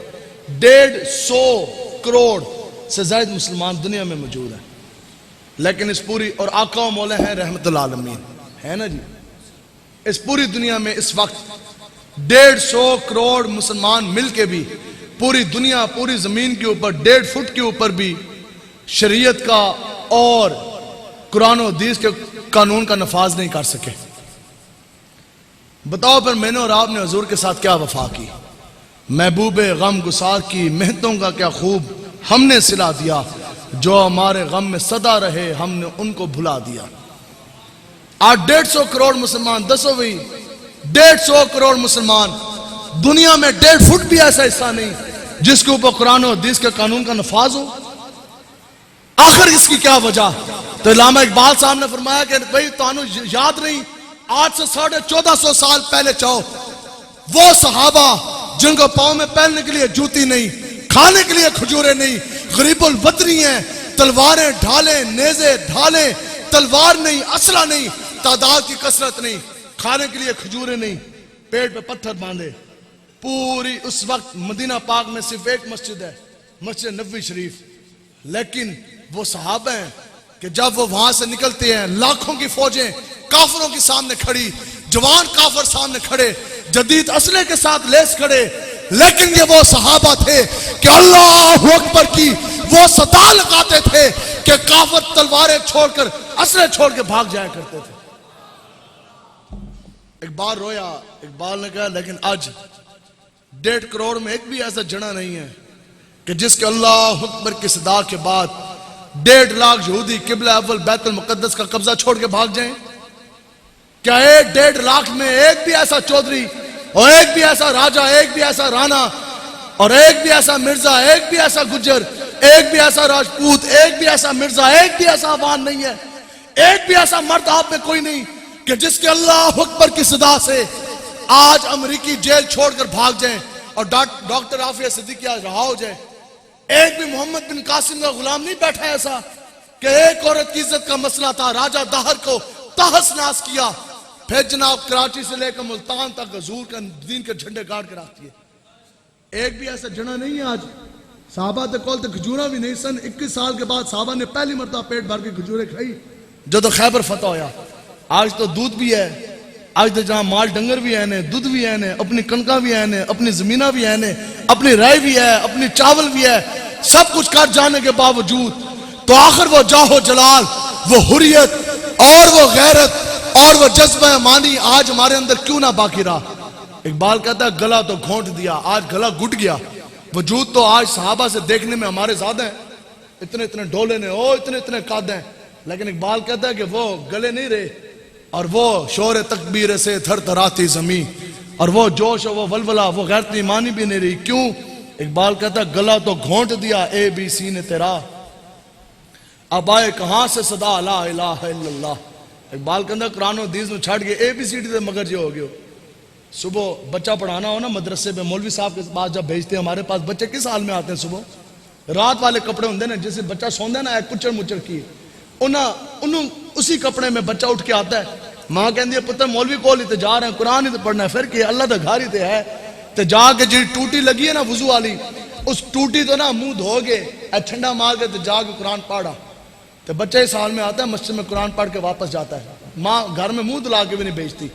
150 کروڑ سے زائد مسلمان دنیا میں موجود ہیں. لیکن اس پوری، اور آقا و مولا ہیں رحمت العالمین، ہے نا جی، اس پوری دنیا میں اس وقت 150 کروڑ مسلمان مل کے بھی پوری دنیا، پوری زمین کے اوپر 1.5 فٹ کے اوپر بھی شریعت کا اور قرآن و حدیث کے قانون کا نفاذ نہیں کر سکے. بتاؤ پھر میں نے اور آپ نے حضور کے ساتھ کیا وفا کی؟ محبوب غم گسار کی محنتوں کا کیا خوب ہم نے صلہ دیا، جو ہمارے غم میں صدا رہے ہم نے ان کو بھلا دیا. آج 150 کروڑ مسلمان، دسو بھئی 150 کروڑ مسلمان، دنیا میں 1.5 فٹ بھی ایسا حصہ نہیں جس کے اوپر قرآن و حدیث کے قانون کا نفاذ ہو. آخر اس کی کیا وجہ؟ تو علامہ اقبال صاحب نے فرمایا کہ بھئی تانوں یاد نہیں، آج سے 1450 سال پہلے چاہو وہ صحابہ جن کو پاؤں میں پہننے کے لیے جوتی نہیں، کھانے کے لیے کھجورے نہیں، غریب الوطنی ہیں، تلواریں ڈھالیں، نیزے ڈھالیں، تلوار نہیں، اسلحہ نہیں، تعداد کی کثرت نہیں، کھانے کے لیے کھجورے نہیں، پیٹ پہ پتھر باندھے. پوری اس وقت مدینہ پاک میں صرف ایک مسجد ہے، مسجد نبوی شریف. لیکن وہ صحابہ ہیں کہ جب وہ وہاں سے نکلتے ہیں، لاکھوں کی فوجیں کافروں کے سامنے کھڑی، جوان کافر سامنے کھڑے، جدید اسلحے کے ساتھ لیس کھڑے، لیکن یہ وہ صحابہ تھے کہ اللہ اکبر کی وہ صدا لگاتے تھے کہ کافر تلواریں چھوڑ کر، اسلحے چھوڑ کے بھاگ جایا کرتے تھے. اقبال رویا، اقبال نے کہا لیکن آج 1.5 کروڑ میں ایک بھی ایسا جنا نہیں ہے کہ جس کے اللہ اکبر کی صدا کے بعد 1.5 لاکھ یہودی قبلہ اول بیت المقدس کا قبضہ چھوڑ کے بھاگ جائیں. کیا 1.5 لاکھ میں ایک بھی ایسا چودھری اور ایک بھی ایسا راجہ، ایک بھی ایسا رانا اور ایک بھی ایسا مرزا، ایک بھی ایسا گجر، ایک بھی ایسا راجپوت، ایک بھی ایسا مرزا، ایک بھی ایسا عوان نہیں ہے؟ ایک بھی ایسا مرد آپ میں کوئی نہیں کہ جس کے اللہ اکبر کی صدا سے آج امریکی جیل چھوڑ کر بھاگ جائیں اور ڈاکٹر عافیہ صدیقیہ رہا ہو جائے؟ ایک بھی محمد بن قاسم کا غلام نہیں بیٹھا ایسا کہ ایک عورت کی عزت کا مسئلہ تھا، راجہ دہر کو تحس ناس کیا، پھر جناب کراچی سے لے کر ملتان تک حضور کا دین کے جھنڈے گاڑ کر آتی ہے. ایک بھی ایسا جنا نہیں ہے. آج صحابہ تے کول تے کھجورا بھی نہیں سن. 21 سال کے بعد صحابہ نے پہلی مرتبہ پیٹ بھر کے کھجورے کھائی جو تو خیبر فتح ہویا. آج تو دودھ بھی ہے، آج تو جہاں مال ڈنگر بھی ہے، دودھ بھی ہے، اپنی کنکا بھی ہے، اپنی زمینہ بھی ہے، اپنی رائے بھی ہے، اپنی چاول بھی ہے، سب کچھ کر جانے کے باوجود تو آخر وہ جاہو جلال، وہ حریت اور وہ غیرت اور وہ جذبہ امانی آج ہمارے اندر کیوں نہ باقی رہا؟ اقبال کہتا ہے گلا تو گھونٹ دیا، آج گلا گھٹ گیا. وجود تو آج صحابہ سے دیکھنے میں ہمارے زیادہ ہیں، اتنے اتنے ڈولے نے، اتنے اتنے قد ہیں، لیکن اقبال کہتا ہے کہ وہ گلے نہیں رہے اور وہ شور تکبیر سے تھر تھراتی زمین اور وہ جوش اور وہ ولولہ، وہ غیرت ایمانی بھی نہیں رہی. کیوں؟ اقبال کہتا ہے گلا تو گھونٹ دیا اے بی سی نے تیرا، اب آئے کہاں سے صدا لا الہ الا اللہ. اقبال کہتا ہے قرآن و حدیث میں چھڑ گئے اے بی سی ڈی سے مگر جو ہو گئے. صبح بچہ پڑھانا ہو نا مدرسے میں، مولوی صاحب کے پاس جب بھیجتے ہیں، ہمارے پاس بچے کس حال میں آتے ہیں؟ صبح رات والے کپڑے ہوندے نا، جسے بچہ سوندا ہے نا ایک کچر مچر کی، انہوں اسی کپڑے میں بچہ اٹھ کے آتا ہے. ماں کہندی ہے پتر مولوی کول ہی تے جا رہے ہیں، قرآن ہی تے پڑھنا ہے، پھر کہ اللہ دا گھر ہی تے ہے. تے جا کے جی ٹوٹی لگی ہے نا وضو والی، اس ٹوٹی تو نا منہ دھو گے ٹھنڈا مار کے تے جا کے قرآن پڑھا. تے بچہ اس حال میں آتا ہے، مسجد میں قرآن پڑھ کے واپس جاتا ہے. ماں گھر میں منہ دھلا کے بھی نہیں بھیجتی.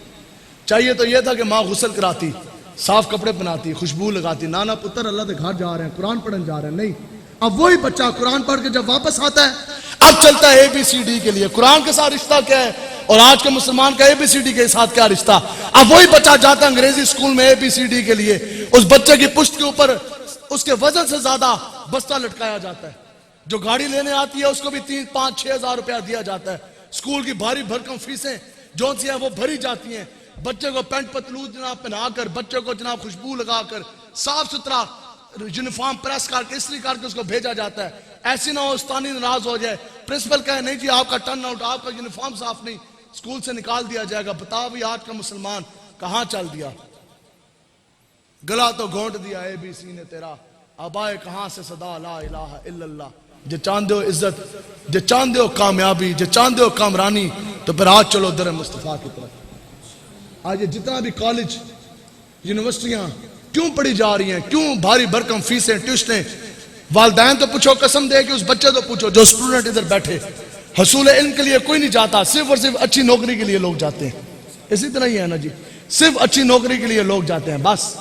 چاہیے تو یہ تھا کہ ماں غسل کراتی، صاف کپڑے پہناتی، خوشبو لگاتی. نانا پتر اللہ دے گھر جا رہے ہیں، قرآن پڑھن جا رہے ہیں. نہیں، اب وہی بچہ قرآن پڑھ کے جب واپس آتا ہے، اب چلتا ہے اے بی سی ڈی کے لیے. قرآن کے ساتھ رشتہ کیا ہے اور آج کے مسلمان کا اے بی سی ڈی کے ساتھ کیا رشتہ؟ اب وہی بچہ جاتا ہے انگریزی اسکول میں اے بی سی ڈی کے لیے. اس بچے کی پشت کے اوپر اس کے وزن سے زیادہ بستہ لٹکایا جاتا ہے. جو گاڑی لینے آتی ہے اس کو بھی 3, 5, 6 ہزار روپیہ دیا جاتا ہے. اسکول کی بھاری بھرکم فیسیں جو سی ہیں وہ بھری جاتی ہیں. بچے کو پینٹ پتلون جناب پہنا کر، بچے کو جناب خوشبو لگا کر، صاف ستھرا یونیفارم پریس کر کے استری کر کے اس کو بھیجا جاتا ہے. ایسی نہ ہو استانی ناراض ہو جائے، پرنسپل کہے نہیں جی آپ کا ٹرن آؤٹ، آپ کا یونیفارم صاف نہیں، اسکول سے نکال دیا جائے گا. بتا بھی آج کا مسلمان کہاں چل دیا؟ گلا تو گھونٹ دیا اے بی سی نے تیرا، اب آئے کہاں سے صدا لا الہ الا اللہ. جے چاندے ہو عزت، جے چاندے ہو کامیابی، جے چاندے ہو کامرانی، تو پھر آج چلو در مصطفیٰ کی طرف. آج یہ جتنا بھی کالج یونیورسٹیاں کیوں پڑھی جا رہی ہیں, کیوں بھاری بھرکم فیسیں, ٹیوشنیں. والدین تو پوچھو, قسم دے کہ اس بچے تو پوچھو جو اسٹوڈنٹ ادھر بیٹھے, حصول علم کے لیے کوئی نہیں جاتا, صرف اور صرف اچھی نوکری کے لیے لوگ جاتے ہیں. اسی طرح ہی ہے نا جی, صرف اچھی نوکری کے لیے لوگ جاتے ہیں بس.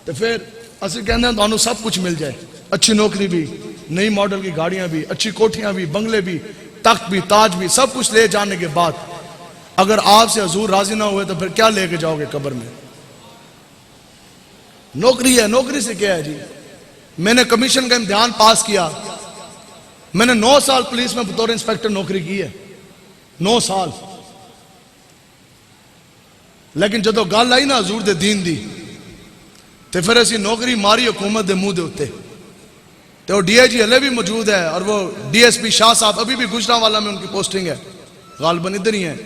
تو پھر اسی کہتے ہیں تو سب کچھ مل جائے, اچھی نوکری بھی, نئی ماڈل کی گاڑیاں بھی, اچھی کوٹھیاں بھی, بنگلے بھی, تخت بھی, تاج بھی, سب کچھ لے جانے کے بعد اگر آپ سے حضور راضی نہ ہوئے تو پھر کیا لے کے جاؤ گے قبر میں؟ نوکری ہے, نوکری سے کیا ہے جی. میں نے کمیشن کا امتحان پاس کیا, میں نے 9 سال پولیس میں بطور انسپیکٹر نوکری کی ہے, 9 سال. لیکن جدو گل آئی نا حضور دے دین دی تو پھر اسی نوکری ماری حکومت دے منہ دے ہوتے. تو وہ ڈی آئی جی ہلے بھی موجود ہے, اور وہ ڈی ایس پی شاہ صاحب ابھی بھی گجرانوالہ میں ان کی پوسٹنگ ہے, غالباً ادھر ہی ہیں.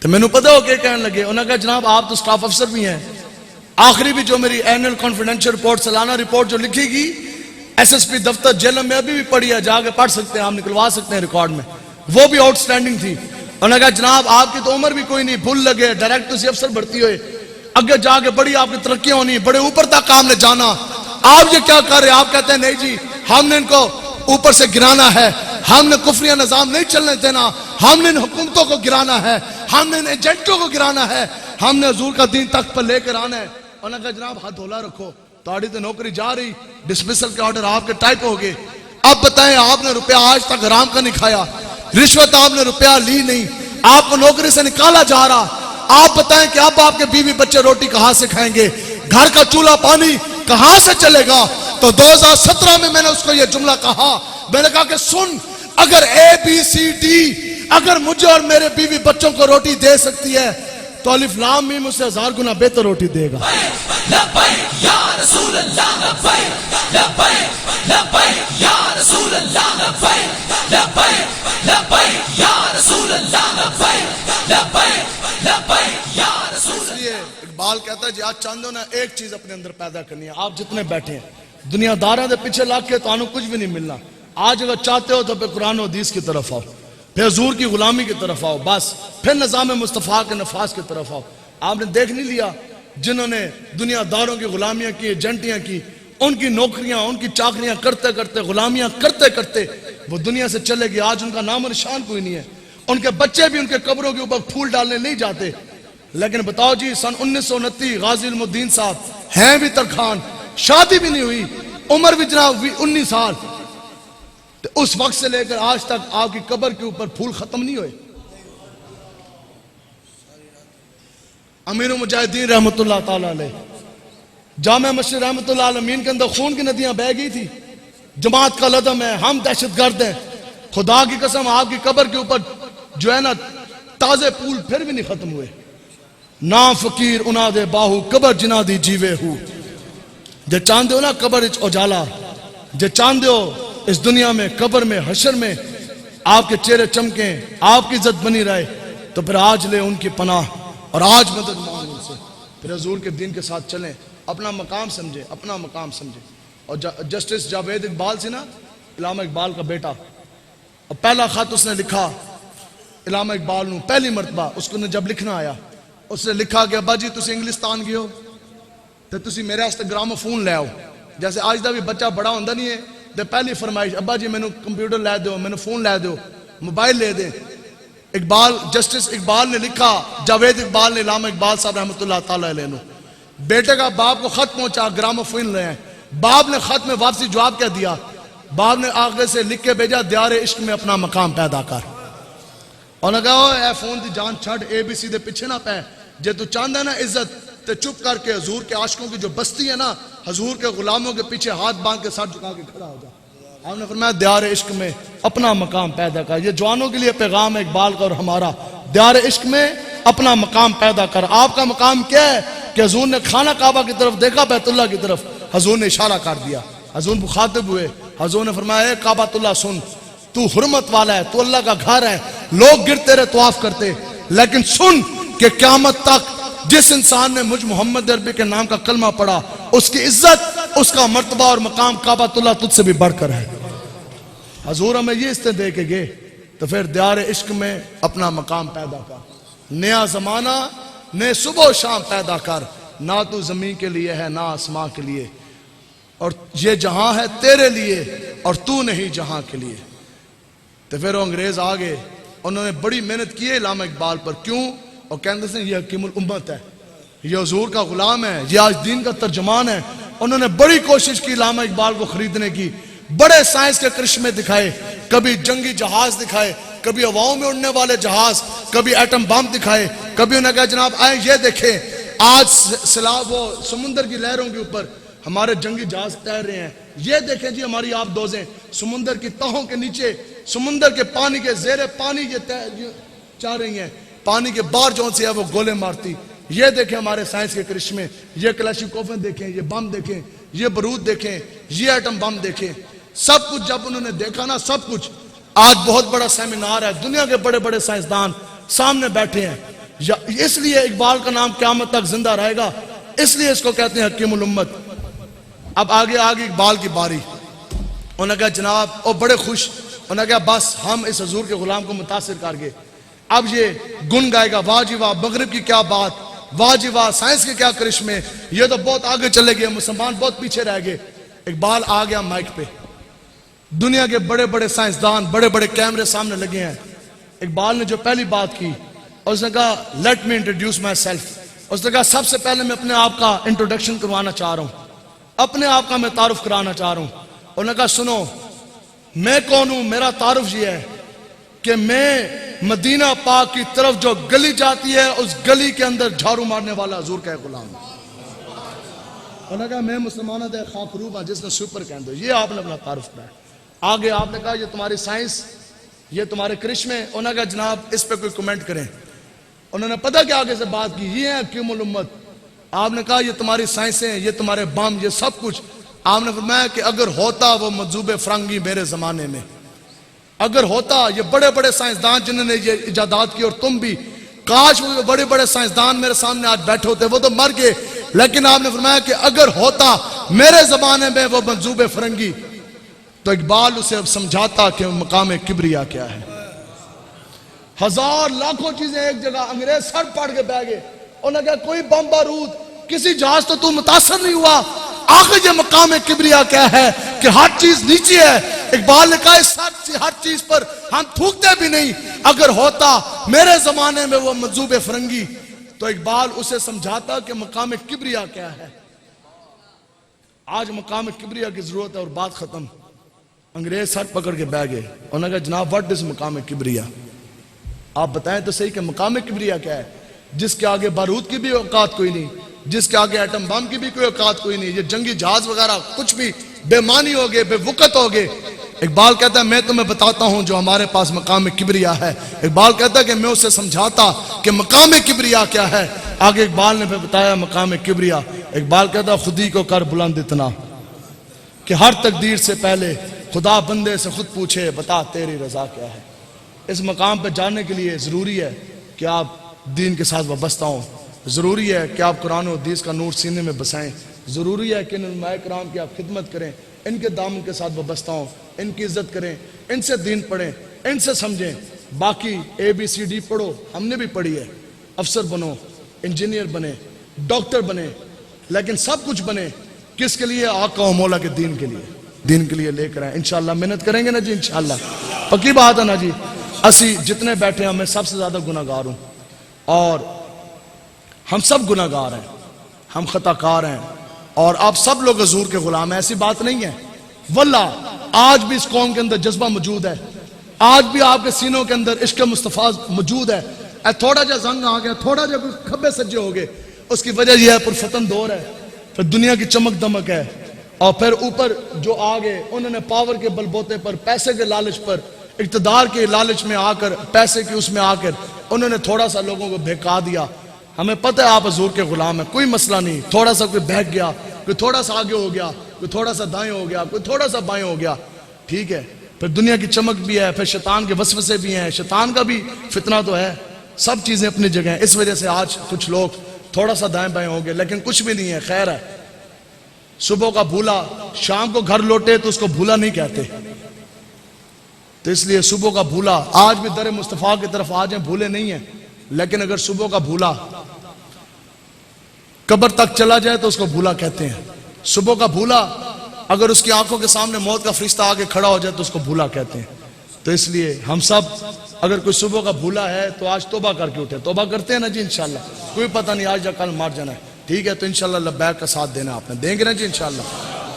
تو میں نے پتا ہو کہ کہنے لگے, انہوں نے کہا جناب آپ تو سٹاف افسر بھی ہیں, آخری بھی جو میری اینول کانفیڈنشل رپورٹ, سالانہ رپورٹ جو لکھی گی ایس ایس پی دفتر جیل میں ابھی بھی پڑھی ہے, جا کے پڑھ سکتے ہیں, آپ نکلوا سکتے ہیں ریکارڈ میں, وہ بھی آؤٹ سٹینڈنگ تھی. انہوں نے کہا جناب آپ کی تو عمر بھی کوئی نہیں, بھول لگے, ڈائریکٹ اسی افسر بھرتی ہوئے, اگے جا کے بڑی آپ کی ترقیاں ہونی, بڑے اوپر تک آپ نے جانا, آپ یہ کیا کر رہے ہیں؟ آپ کہتے ہیں نہیں جی ہم نے ان کو اوپر سے گرانا ہے, ہم نے کفریہ نظام نہیں چلنے دینا, ہم نے ان حکومتوں کو گرانا ہے, ہم نے ان ایجنٹوں کو گرانا ہے, ہم نے حضور کا دین تخت پر لے کر آنا ہے. انہوں نے کہا جناب ہاتھ دھولا رکھو, تاڑی تو نوکری جا رہی, ڈسمسل کے آرڈر آپ کے ٹائپ ہو گئے. اب بتائیں آپ نے روپیہ آج تک حرام کا نہیں کھایا, رشوت آپ نے روپیہ لی نہیں, آپ کو نوکری سے نکالا جا رہا, آپ بتائیں کہ اب آپ کے بیوی بچے روٹی کہاں سے کھائیں گے, گھر کا چولہا پانی کہاں سے چلے گا؟ تو 2017 میں نے اس کو یہ جملہ کہا, میں نے کہا کہ سن, اگر ABCD اگر مجھے اور میرے بیوی بچوں کو روٹی دے سکتی ہے تو الف لام میم اسے 1000 گنا بہتر روٹی دے گا. لبیک یا رسول اللہ, لبیک لبیک لبیک یا رسول اللہ, لبیک لبیک لبیک یا رسول اللہ, لبیک لبیک لبیک یا رسول اللہ. یہ اقبال کہتا ہے جی آج چاندو نا ایک چیز اپنے اندر پیدا کرنی ہے. آپ جتنے بیٹھے ہیں دنیا داراں دے پیچھے لگ کے تو آنو کچھ بھی نہیں ملنا. آج اگر چاہتے ہو تو پھر قرآن و حدیث کی طرف آؤ, پھر حضور کی غلامی کی طرف آؤ, بس پھر نظام مصطفیٰ کے نفاذ کی طرف آؤ. آپ نے دیکھ نہیں لیا جنہوں نے دنیا داروں کی غلامیاں کی, ایجنٹیاں کی, ان کی نوکریاں ان کی چاکریاں کرتے کرتے, غلامیاں کرتے کرتے وہ دنیا سے چلے گئے. آج ان کا نام و نشان کوئی نہیں ہے, ان کے بچے بھی ان کے قبروں کے اوپر پھول ڈالنے نہیں جاتے. لیکن بتاؤ جی سن 1929 غازی علم الدین صاحب ہیں بھی ترخان, شادی بھی نہیں ہوئی, عمر بھی جناب 19 سال, تو اس وقت سے لے کر آج تک آپ کی قبر کے اوپر پھول ختم نہیں ہوئے. امیر المجاہدین رحمت اللہ تعالیٰ علیہ جامع مسجد رحمت اللہ عالمین کے اندر خون کی ندیاں بہہ گئی تھی, جماعت کا لدم ہے, ہم دہشت گرد ہیں. خدا کی قسم آپ کی قبر کے اوپر جو ہے نا تازے پھول پھر بھی نہیں ختم ہوئے. نا فقیر انا دے باہو قبر جنا دی جیوے ہو, جے چاندے ہو نا قبر اچ اجالا, جے چاندے ہو اس دنیا میں قبر میں حشر میں آپ کے چہرے چمکیں, آپ کی عزت بنی رہے, تو پھر آج لے ان کی پناہ اور آج مدد مانگ ان سے, پھر حضور کے دین کے ساتھ چلیں, اپنا مقام سمجھیں, اپنا مقام سمجھیں. اور جسٹس جاوید اقبال سی نا, علامہ اقبال کا بیٹا, اور پہلا خط اس نے لکھا علامہ اقبال نو, پہلی مرتبہ اس کو نے جب لکھنا آیا, اس نے لکھا کہ ابا جی تسی انگلستان گئے ہو تو تسی میرے واسطے گرامو فون لے آؤ. جیسے آج دا بھی بچہ بڑا ہوندہ نہیں ہے تو پہلی فرمائش ابا جی میں نے کمپیوٹر لے دو, میں نے فون لے دو, موبائل لے دیں. اقبال جسٹس اقبال نے لکھا, جاوید اقبال نے علامہ اقبال صاحب رحمۃ اللہ تعالیٰ علیہ نے, بیٹے کا باپ کو خط پہنچا گرامو فون لے ہیں, باپ نے خط میں واپسی جواب کیا دیا, باپ نے آگے سے لکھ کے بھیجا دیار عشق میں اپنا مقام پیدا کر. اور نے کہا اے فون دی جان چھڑ, ABC دے پیچھے نہ پہ, جے تو چاندہ نا عزت تے چپ کر کے حضور کے عاشقوں کی جو بستی ہے نا, حضور کے غلاموں کے پیچھے ہاتھ باندھ کے سر جھکا کے کھڑا ہو جا. آپ نے فرمایا دیار عشق میں اپنا مقام پیدا کر. یہ جوانوں کے لیے پیغام ہے اقبال کا اور ہمارا, دیار عشق میں اپنا مقام پیدا کر. آپ کا مقام کیا ہے کہ حضور نے خانہ کعبہ کی طرف دیکھا, بیت اللہ کی طرف, حضور نے اشارہ کر دیا, حضور مخاطب ہوئے, حضور نے فرمایا اے کعبۃ اللہ سن, تو حرمت والا ہے, تو اللہ کا گھر ہے, لوگ گر تیرے طواف کرتے, لیکن سن کہ قیامت تک جس انسان نے مجھ محمد عربی کے نام کا کلمہ پڑھا, اس کی عزت, اس کا مرتبہ اور مقام کعبۃ اللہ تجھ سے بھی بڑھ کر ہے. حضور ہمیں یہ استے دے کے گئے, تو پھر دیار عشق میں اپنا مقام پیدا کر, نیا زمانہ نئے صبح و شام پیدا کر, نہ تو زمین کے لیے ہے نہ آسمان کے لیے، اور یہ جہاں ہے تیرے لیے اور تو نہیں جہاں کے لیے۔ تو پھر وہ انگریز آگے، انہوں نے بڑی محنت کی ہے علامہ اقبال پر، کیوں؟ اور کہتے ہیں یہ حکیم الامت ہے، یہ حضور کا غلام ہے، یہ آج دین کا ترجمان ہے۔ انہوں نے بڑی کوشش کی علامہ اقبال کو خریدنے کی، بڑے سائنس کے کرشمے دکھائے، کبھی جنگی جہاز دکھائے، کبھی ہواؤں میں اڑنے والے جہاز، کبھی ایٹم بم دکھائے، کبھی انہوں نے کہا جناب آئیں یہ دیکھیں آج سیلاب وہ سمندر کی لہروں کے اوپر ہمارے جنگی جہاز تیر رہے ہیں، یہ دیکھیں جی ہماری آپ دوزیں سمندر کی تہوں کے نیچے، سمندر کے پانی کے زیر پانی یہ چاہ رہی ہیں، پانی کے باہر جون سے ہے وہ گولے مارتی۔ یہ دیکھیں ہمارے سائنس کے کرشمے، یہ کلاشینکوف دیکھیں، یہ بم دیکھیں، یہ بارود دیکھیں، یہ ایٹم بم دیکھیں۔ سب کچھ جب انہوں نے دیکھا نا، سب کچھ، آج بہت بڑا سیمینار ہے، دنیا کے بڑے بڑے سائنسدان سامنے بیٹھے ہیں۔ اس لیے اقبال کا نام قیامت تک زندہ رہے گا، اس لیے اس کو کہتے ہیں حکیم الامت۔ اب آگے اقبال کی باری، انہوں نے کہا جناب او بڑے خوش، انہوں نے کہا بس ہم اس حضور کے غلام کو متاثر کر گئے، اب یہ گن گائے گا، واہ جی واہ مغرب کی کیا بات، واہ جی واہ سائنس کے کیا کرشمے، یہ تو بہت آگے چلے گئے، مسلمان بہت پیچھے رہ گئے۔ اقبال آ گیا مائک پہ، دنیا کے بڑے بڑے سائنسدان بڑے بڑے کیمرے سامنے لگے ہیں۔ اقبال نے جو پہلی بات کی، اس نے کہا let me introduce myself, اس نے کہا سب سے پہلے میں اپنے آپ کا انٹروڈکشن کروانا چاہ رہا ہوں، اپنے آپ کا میں تعارف کرانا چاہ رہا ہوں۔ انہوں نے کہا سنو میں کون ہوں، میرا تعارف یہ ہے کہ میں مدینہ پاک کی طرف جو گلی جاتی ہے اس گلی کے اندر جھاڑو مارنے والا حضور کا غلام ہوں۔ انہوں نے کہا میں مسلمانہ دے خاک روب ہوں جس نے سپر کہندے، یہ آپ نے اپنا تعارف کرایا۔ آگے آپ نے کہا یہ تمہاری سائنس، یہ تمہارے کرشمے، انہوں نے کہا جناب اس پہ کوئی کمنٹ کریں۔ انہوں نے پتہ کہ آگے سے بات کی، یہ ہے حکیم الامت۔ آپ نے کہا یہ تمہاری سائنسیں، یہ تمہارے بم، یہ سب کچھ۔ آپ نے فرمایا کہ اگر ہوتا وہ مجذوب فرنگی میرے زمانے میں، اگر ہوتا یہ بڑے بڑے سائنسدان جنہوں نے یہ ایجادات کی، اور تم بھی، کاش وہ بڑے بڑے سائنسدان میرے سامنے آج بیٹھے ہوتے، وہ تو مر گئے، لیکن آپ نے فرمایا کہ اگر ہوتا میرے زمانے میں وہ منصوب فرنگی، تو اقبال اسے اب سمجھاتا کہ مقام کبریا کیا ہے۔ ہزار لاکھوں چیزیں ایک جگہ، انگریز سر پڑ کے بہ گئے، انہوں نے کہا کوئی بم بارود کسی جہاز تو متاثر نہیں ہوا، آخر یہ مقام کبریا کیا ہے کہ ہر چیز نیچے ہے۔ اقبال نے کہا اس ہر چیز پر ہم تھوکتے بھی نہیں، اگر ہوتا میرے زمانے میں وہ منصوب فرنگی، تو اقبال اسے سمجھاتا کہ مقام کبریا کیا ہے۔ آج مقام کبریا کی ضرورت ہے، اور بات ختم۔ انگریز سر پکڑ کے بیٹھ گئے، انہوں نے کہا جناب واٹ از مقام کبریا، آپ بتائیں تو صحیح کہ مقام کبریا کیا ہے، جس کے آگے بارود کی بھی اوقات کوئی نہیں، جس کے آگے ایٹم بم کی بھی کوئی اوقات کوئی نہیں، یہ جنگی جہاز وغیرہ کچھ بھی بے معنی ہو گئے، بے وقت ہو گئے۔ اقبال کہتا ہے میں تمہیں بتاتا ہوں جو ہمارے پاس مقام کبریا ہے۔ اقبال کہتا ہے کہ میں اسے سمجھاتا کہ مقام کبریا کیا ہے۔ آگے اقبال نے بتایا مقام کبریا۔ اقبال کہتا ہے خودی کو کر بلند اتنا کہ ہر تقدیر سے پہلے خدا بندے سے خود پوچھے بتا تیری رضا کیا ہے۔ اس مقام پہ جانے کے لیے ضروری ہے کہ آپ دین کے ساتھ وابستہ ہوں، ضروری ہے کہ آپ قرآن و حدیث کا نور سینے میں بسائیں، ضروری ہے کہ ان علماء کرام کی آپ خدمت کریں، ان کے دامن کے ساتھ وابستہ ہوں، ان کی عزت کریں، ان سے دین پڑھیں، ان سے سمجھیں۔ باقی ABCD پڑھو، ہم نے بھی پڑھی ہے، افسر بنو، انجینئر بنے، ڈاکٹر بنے، لیکن سب کچھ بنے کس کے لیے؟ آقا و مولا کے دین کے لیے، دین کے لیے لے کر آئیں۔ انشاءاللہ محنت کریں گے نا جی، انشاءاللہ پکی بات ہے نا جی۔ اسی جتنے بیٹھے ہیں میں سب سے زیادہ گناہ گار ہوں، اور ہم سب گناہ گار ہیں، ہم خطا کار ہیں، اور آپ سب لوگ حضور کے غلام ہیں، ایسی بات نہیں ہے۔ واللہ آج بھی اس قوم کے اندر جذبہ موجود ہے، آج بھی آپ کے سینوں کے اندر عشق مصطفیٰ موجود ہے۔ اے تھوڑا جا زنگ آ گیا، تھوڑا جا کھبے سجے ہو گئے، اس کی وجہ یہ ہے پرفتن دور ہے، پھر دنیا کی چمک دمک ہے، اور پھر اوپر جو آگے انہوں نے پاور کے بل بوتے پر، پیسے کے لالچ پر، اقتدار کے لالچ میں آ کر، پیسے کی اس میں آ کر انہوں نے تھوڑا سا لوگوں کو بہکا دیا۔ ہمیں پتہ ہے آپ حضور کے غلام ہیں، کوئی مسئلہ نہیں، تھوڑا سا کوئی بہک گیا، کوئی تھوڑا سا آگے ہو گیا، کوئی تھوڑا سا دائیں ہو گیا، کوئی تھوڑا سا بائیں ہو گیا، ٹھیک ہے، پھر دنیا کی چمک بھی ہے، پھر شیطان کے وسوسے بھی ہیں، شیطان کا بھی فتنہ تو ہے، سب چیزیں اپنی جگہ ہیں۔ اس وجہ سے آج کچھ لوگ تھوڑا سا دائیں بائیں ہو گئے، لیکن کچھ بھی نہیں ہے، خیر ہے۔ صبح کا بھولا شام کو گھر لوٹے تو اس کو بھولا نہیں کہتے، تو اس لیے صبح کا بھولا آج بھی در مصطفیٰ کی طرف آ جائیں، بھولے نہیں ہیں، لیکن اگر صبح کا بھولا قبر تک چلا جائے تو اس کو بھولا کہتے ہیں. صبح کا بھولا اگر اس کی آنکھوں کے سامنے موت کا فرشتہ آگے کھڑا ہو جائے تو اس کو بھولا کہتے ہیں. تو اس لیے ہم سب اگر کوئی صبح کا بھولا ہے تو آج توبہ کر کے اٹھے. توبہ کرتے ہیں نا جی انشاءاللہ. کوئی پتہ نہیں آج یا کل مار جانا ہے. ٹھیک ہے تو انشاءاللہ لبیک کا ساتھ دینا آپ نے. دیں گے نا جی انشاءاللہ.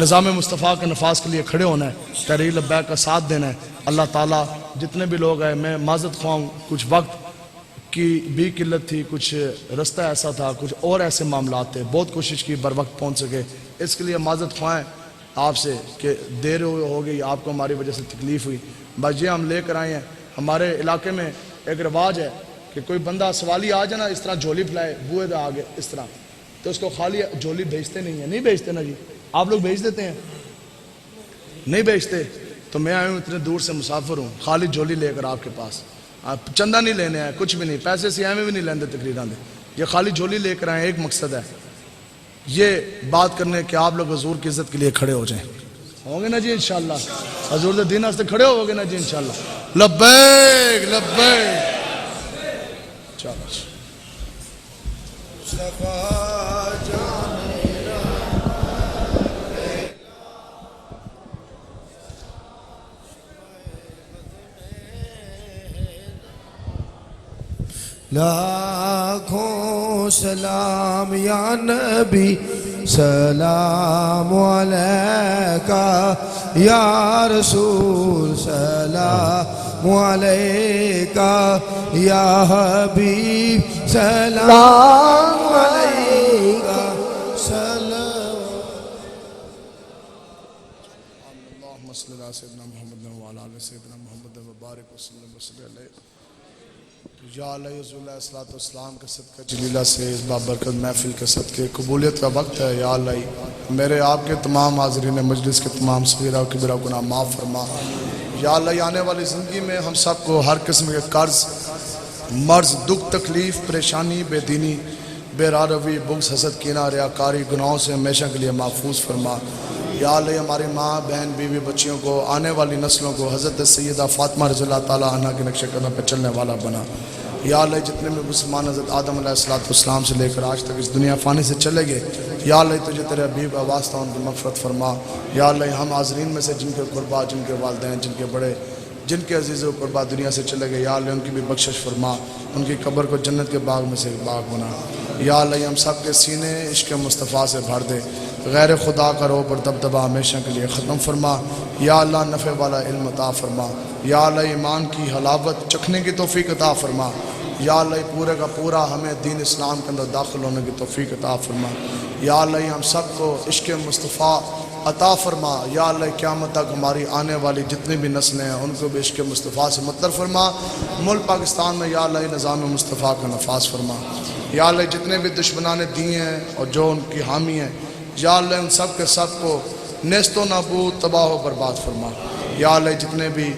نظام مصطفیٰ کے نفاذ کے لیے کھڑے ہونا ہے. تحریک لبیک کا ساتھ دینا ہے. اللہ تعالیٰ جتنے بھی لوگ ہیں, میں معذرت خواہ ہوں, کچھ وقت کی بھی قلت تھی, کچھ رستہ ایسا تھا, کچھ اور ایسے معاملات تھے. بہت کوشش کی بر وقت پہنچ سکے. اس کے لیے معذرت خواہ ہیں آپ سے کہ دیر ہو گئی, آپ کو ہماری وجہ سے تکلیف ہوئی. بس یہ ہم لے کر آئے ہیں. ہمارے علاقے میں ایک رواج ہے کہ کوئی بندہ سوالی آ جائے نا, اس طرح جھولی پھلائے بوئے دے آگے اس طرح, تو اس کو خالی جھولی بھیجتے نہیں ہیں. نہیں بھیجتے نا جی, آپ لوگ بھیج دیتے ہیں؟ نہیں بھیجتے. تو میں آیا ہوں, اتنے دور سے مسافر ہوں, خالی جھولی لے کر آپ کے پاس. آپ چندہ نہیں لینے آئے, کچھ بھی نہیں, پیسے سے میں بھی نہیں لیندے تقریران دے. یہ خالی جھولی لے کر آئے, ایک مقصد ہے یہ بات کرنے کہ آپ لوگ حضور کی عزت کے لیے کھڑے ہو جائیں. ہوں گے نا جی انشاءاللہ؟ حضور دے دین واسطے کھڑے ہو گے نا جی انشاءاللہ؟ لبیک لبیک. چلو لاکھوں سلام یا نبی, سلام علیکہ یا رسول, سلام علیکہ یا حبیب, سلام علیکہ, سلام. اللہم صلی اللہ سیدنا محمد وعلا علیہ سیدنا محمد وبارک وسلم وصلی علیہ. یا علیہ رسول اللہ صلی اللہ علیہ وسلم کے صدقہ جلیلہ سے اس بابرکت محفل کے صدقے قبولیت کا وقت ہے. یا اللہ میرے آپ کے تمام حاضرین مجلس کے تمام صغیرہ و کبیرہ گناہ معاف فرما. یا اللہ آنے والی زندگی میں ہم سب کو ہر قسم کے قرض, مرض, دکھ, تکلیف, پریشانی, بے دینی, بے راہ روی, بغض, حسد, کینہ, ریاکاری, گناہوں سے ہمیشہ کے لیے محفوظ فرما. یا اللہ ہماری ماں, بہن, بیوی, بچیوں کو, آنے والی نسلوں کو حضرت سیدہ فاطمہ رضی اللہ تعالیٰ عنہ کے نقش قدم پہ چلنے والا بنا. یا اللہ جتنے میں مسلمان حضرت آدم علیہ السلام سے لے کر آج تک اس دنیا فانی سے چلے گئے, یا اللہ تجھے تیرے حبیب کا واسطہ ان کی مغفرت فرما. یا اللہ ہم حاضرین میں سے جن کے قربا, جن کے والدین, جن کے بڑے, جن کے عزیز و قربا دنیا سے چلے گئے, یا اللہ ان کی بھی بخشش فرما, ان کی قبر کو جنت کے باغ میں سے ایک باغ بنا. یا اللہ ہم سب کے سینے عشق مصطفیٰ سے بھر دے, غیر خدا کا روح پر دبدبہ ہمیشہ کے لیے ختم فرما. یا اللہ نفع والا علم عطا فرما. یا اللہ ایمان کی حلاوت چکھنے کی توفیق عطا فرما. یا اللہ پورے کا پورا ہمیں دین اسلام کے اندر داخل ہونے کی توفیق عطا فرما. یا اللہ ہم سب کو عشق مصطفیٰ عطا فرما. یا اللہ قیامت تک ہماری آنے والی جتنی بھی نسلیں ہیں ان کو بھی عشق مصطفیٰ سے مطلع فرما. ملک پاکستان میں یا اللہ نظام مصطفیٰ کا نفاذ فرما. یا اللہ جتنے بھی دشمنان دیے ہیں اور جو ان کی حامی ہیں, یا اللہ ان سب کے سب کو نیست و نابود, تباہ و برباد فرما. یا اللہ جتنے بھی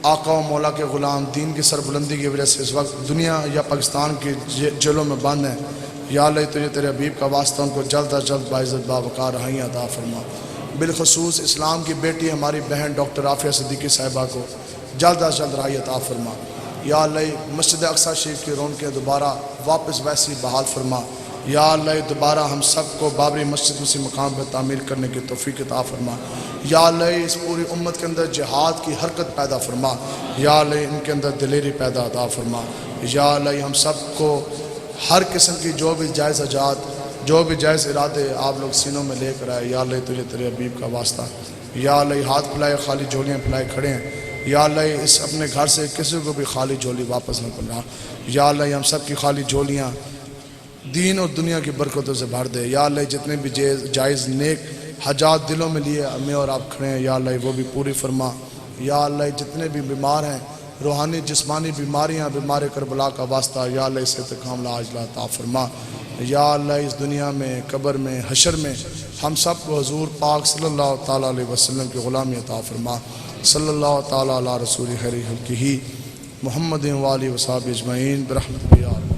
آقا و مولا کے غلام دین کی سربلندی کی وجہ سے اس وقت دنیا یا پاکستان کی جیلوں میں بند ہیں, یا اللہ تجھے تیرے حبیب کا واسطہ ان کو جلد از جلد باعزت باوقار رہائیں عطا فرما. بالخصوص اسلام کی بیٹی ہماری بہن ڈاکٹر عافیہ صدیقی صاحبہ کو جلد از جلد رہائی عطا فرما. یا اللہ مسجد اقصی شریف کی رونقیں دوبارہ واپس ویسی بحال فرما. یا اللہ دوبارہ ہم سب کو بابری مسجد اسی مقام پر تعمیر کرنے کی توفیق عطا فرما. یا اللہ اس پوری امت کے اندر جہاد کی حرکت پیدا فرما. یا اللہ ان کے اندر دلیری پیدا عطا فرما. یا اللہ ہم سب کو ہر قسم کی جو بھی جائز حاجات, جو بھی جائز ارادے آپ لوگ سینوں میں لے کر آئے, یا اللہ تجھے تیرے حبیب کا واسطہ. یا اللہ ہاتھ پھیلائے خالی جھولیاں پھیلائے کھڑے ہیں, یا اللہ اس اپنے گھر سے کسی کو بھی خالی جھولی واپس نہ کرنا. یا اللہ ہم سب کی خالی جھولیاں دین اور دنیا کی برکتوں سے بھر دے. یا اللہ جتنے بھی جائز نیک حاجات دلوں میں لیے ہمیں اور آپ کھڑے ہیں, یا اللہ وہ بھی پوری فرما. یا اللہ جتنے بھی بیمار ہیں, روحانی جسمانی بیماریاں, بیمار کربلا کا واسطہ, یا اللہ اسے کاملہ عاجلہ عطا فرما. یا اللہ اس دنیا میں, قبر میں, حشر میں ہم سب کو حضور پاک صلی اللہ تعالیٰ علیہ وسلم کی غلامی عطا فرما. صلی اللہ تعالیٰ علی رسول خیر خلقہ محمد و آلہ و صحبہ اجمعین برحمتک یا رب.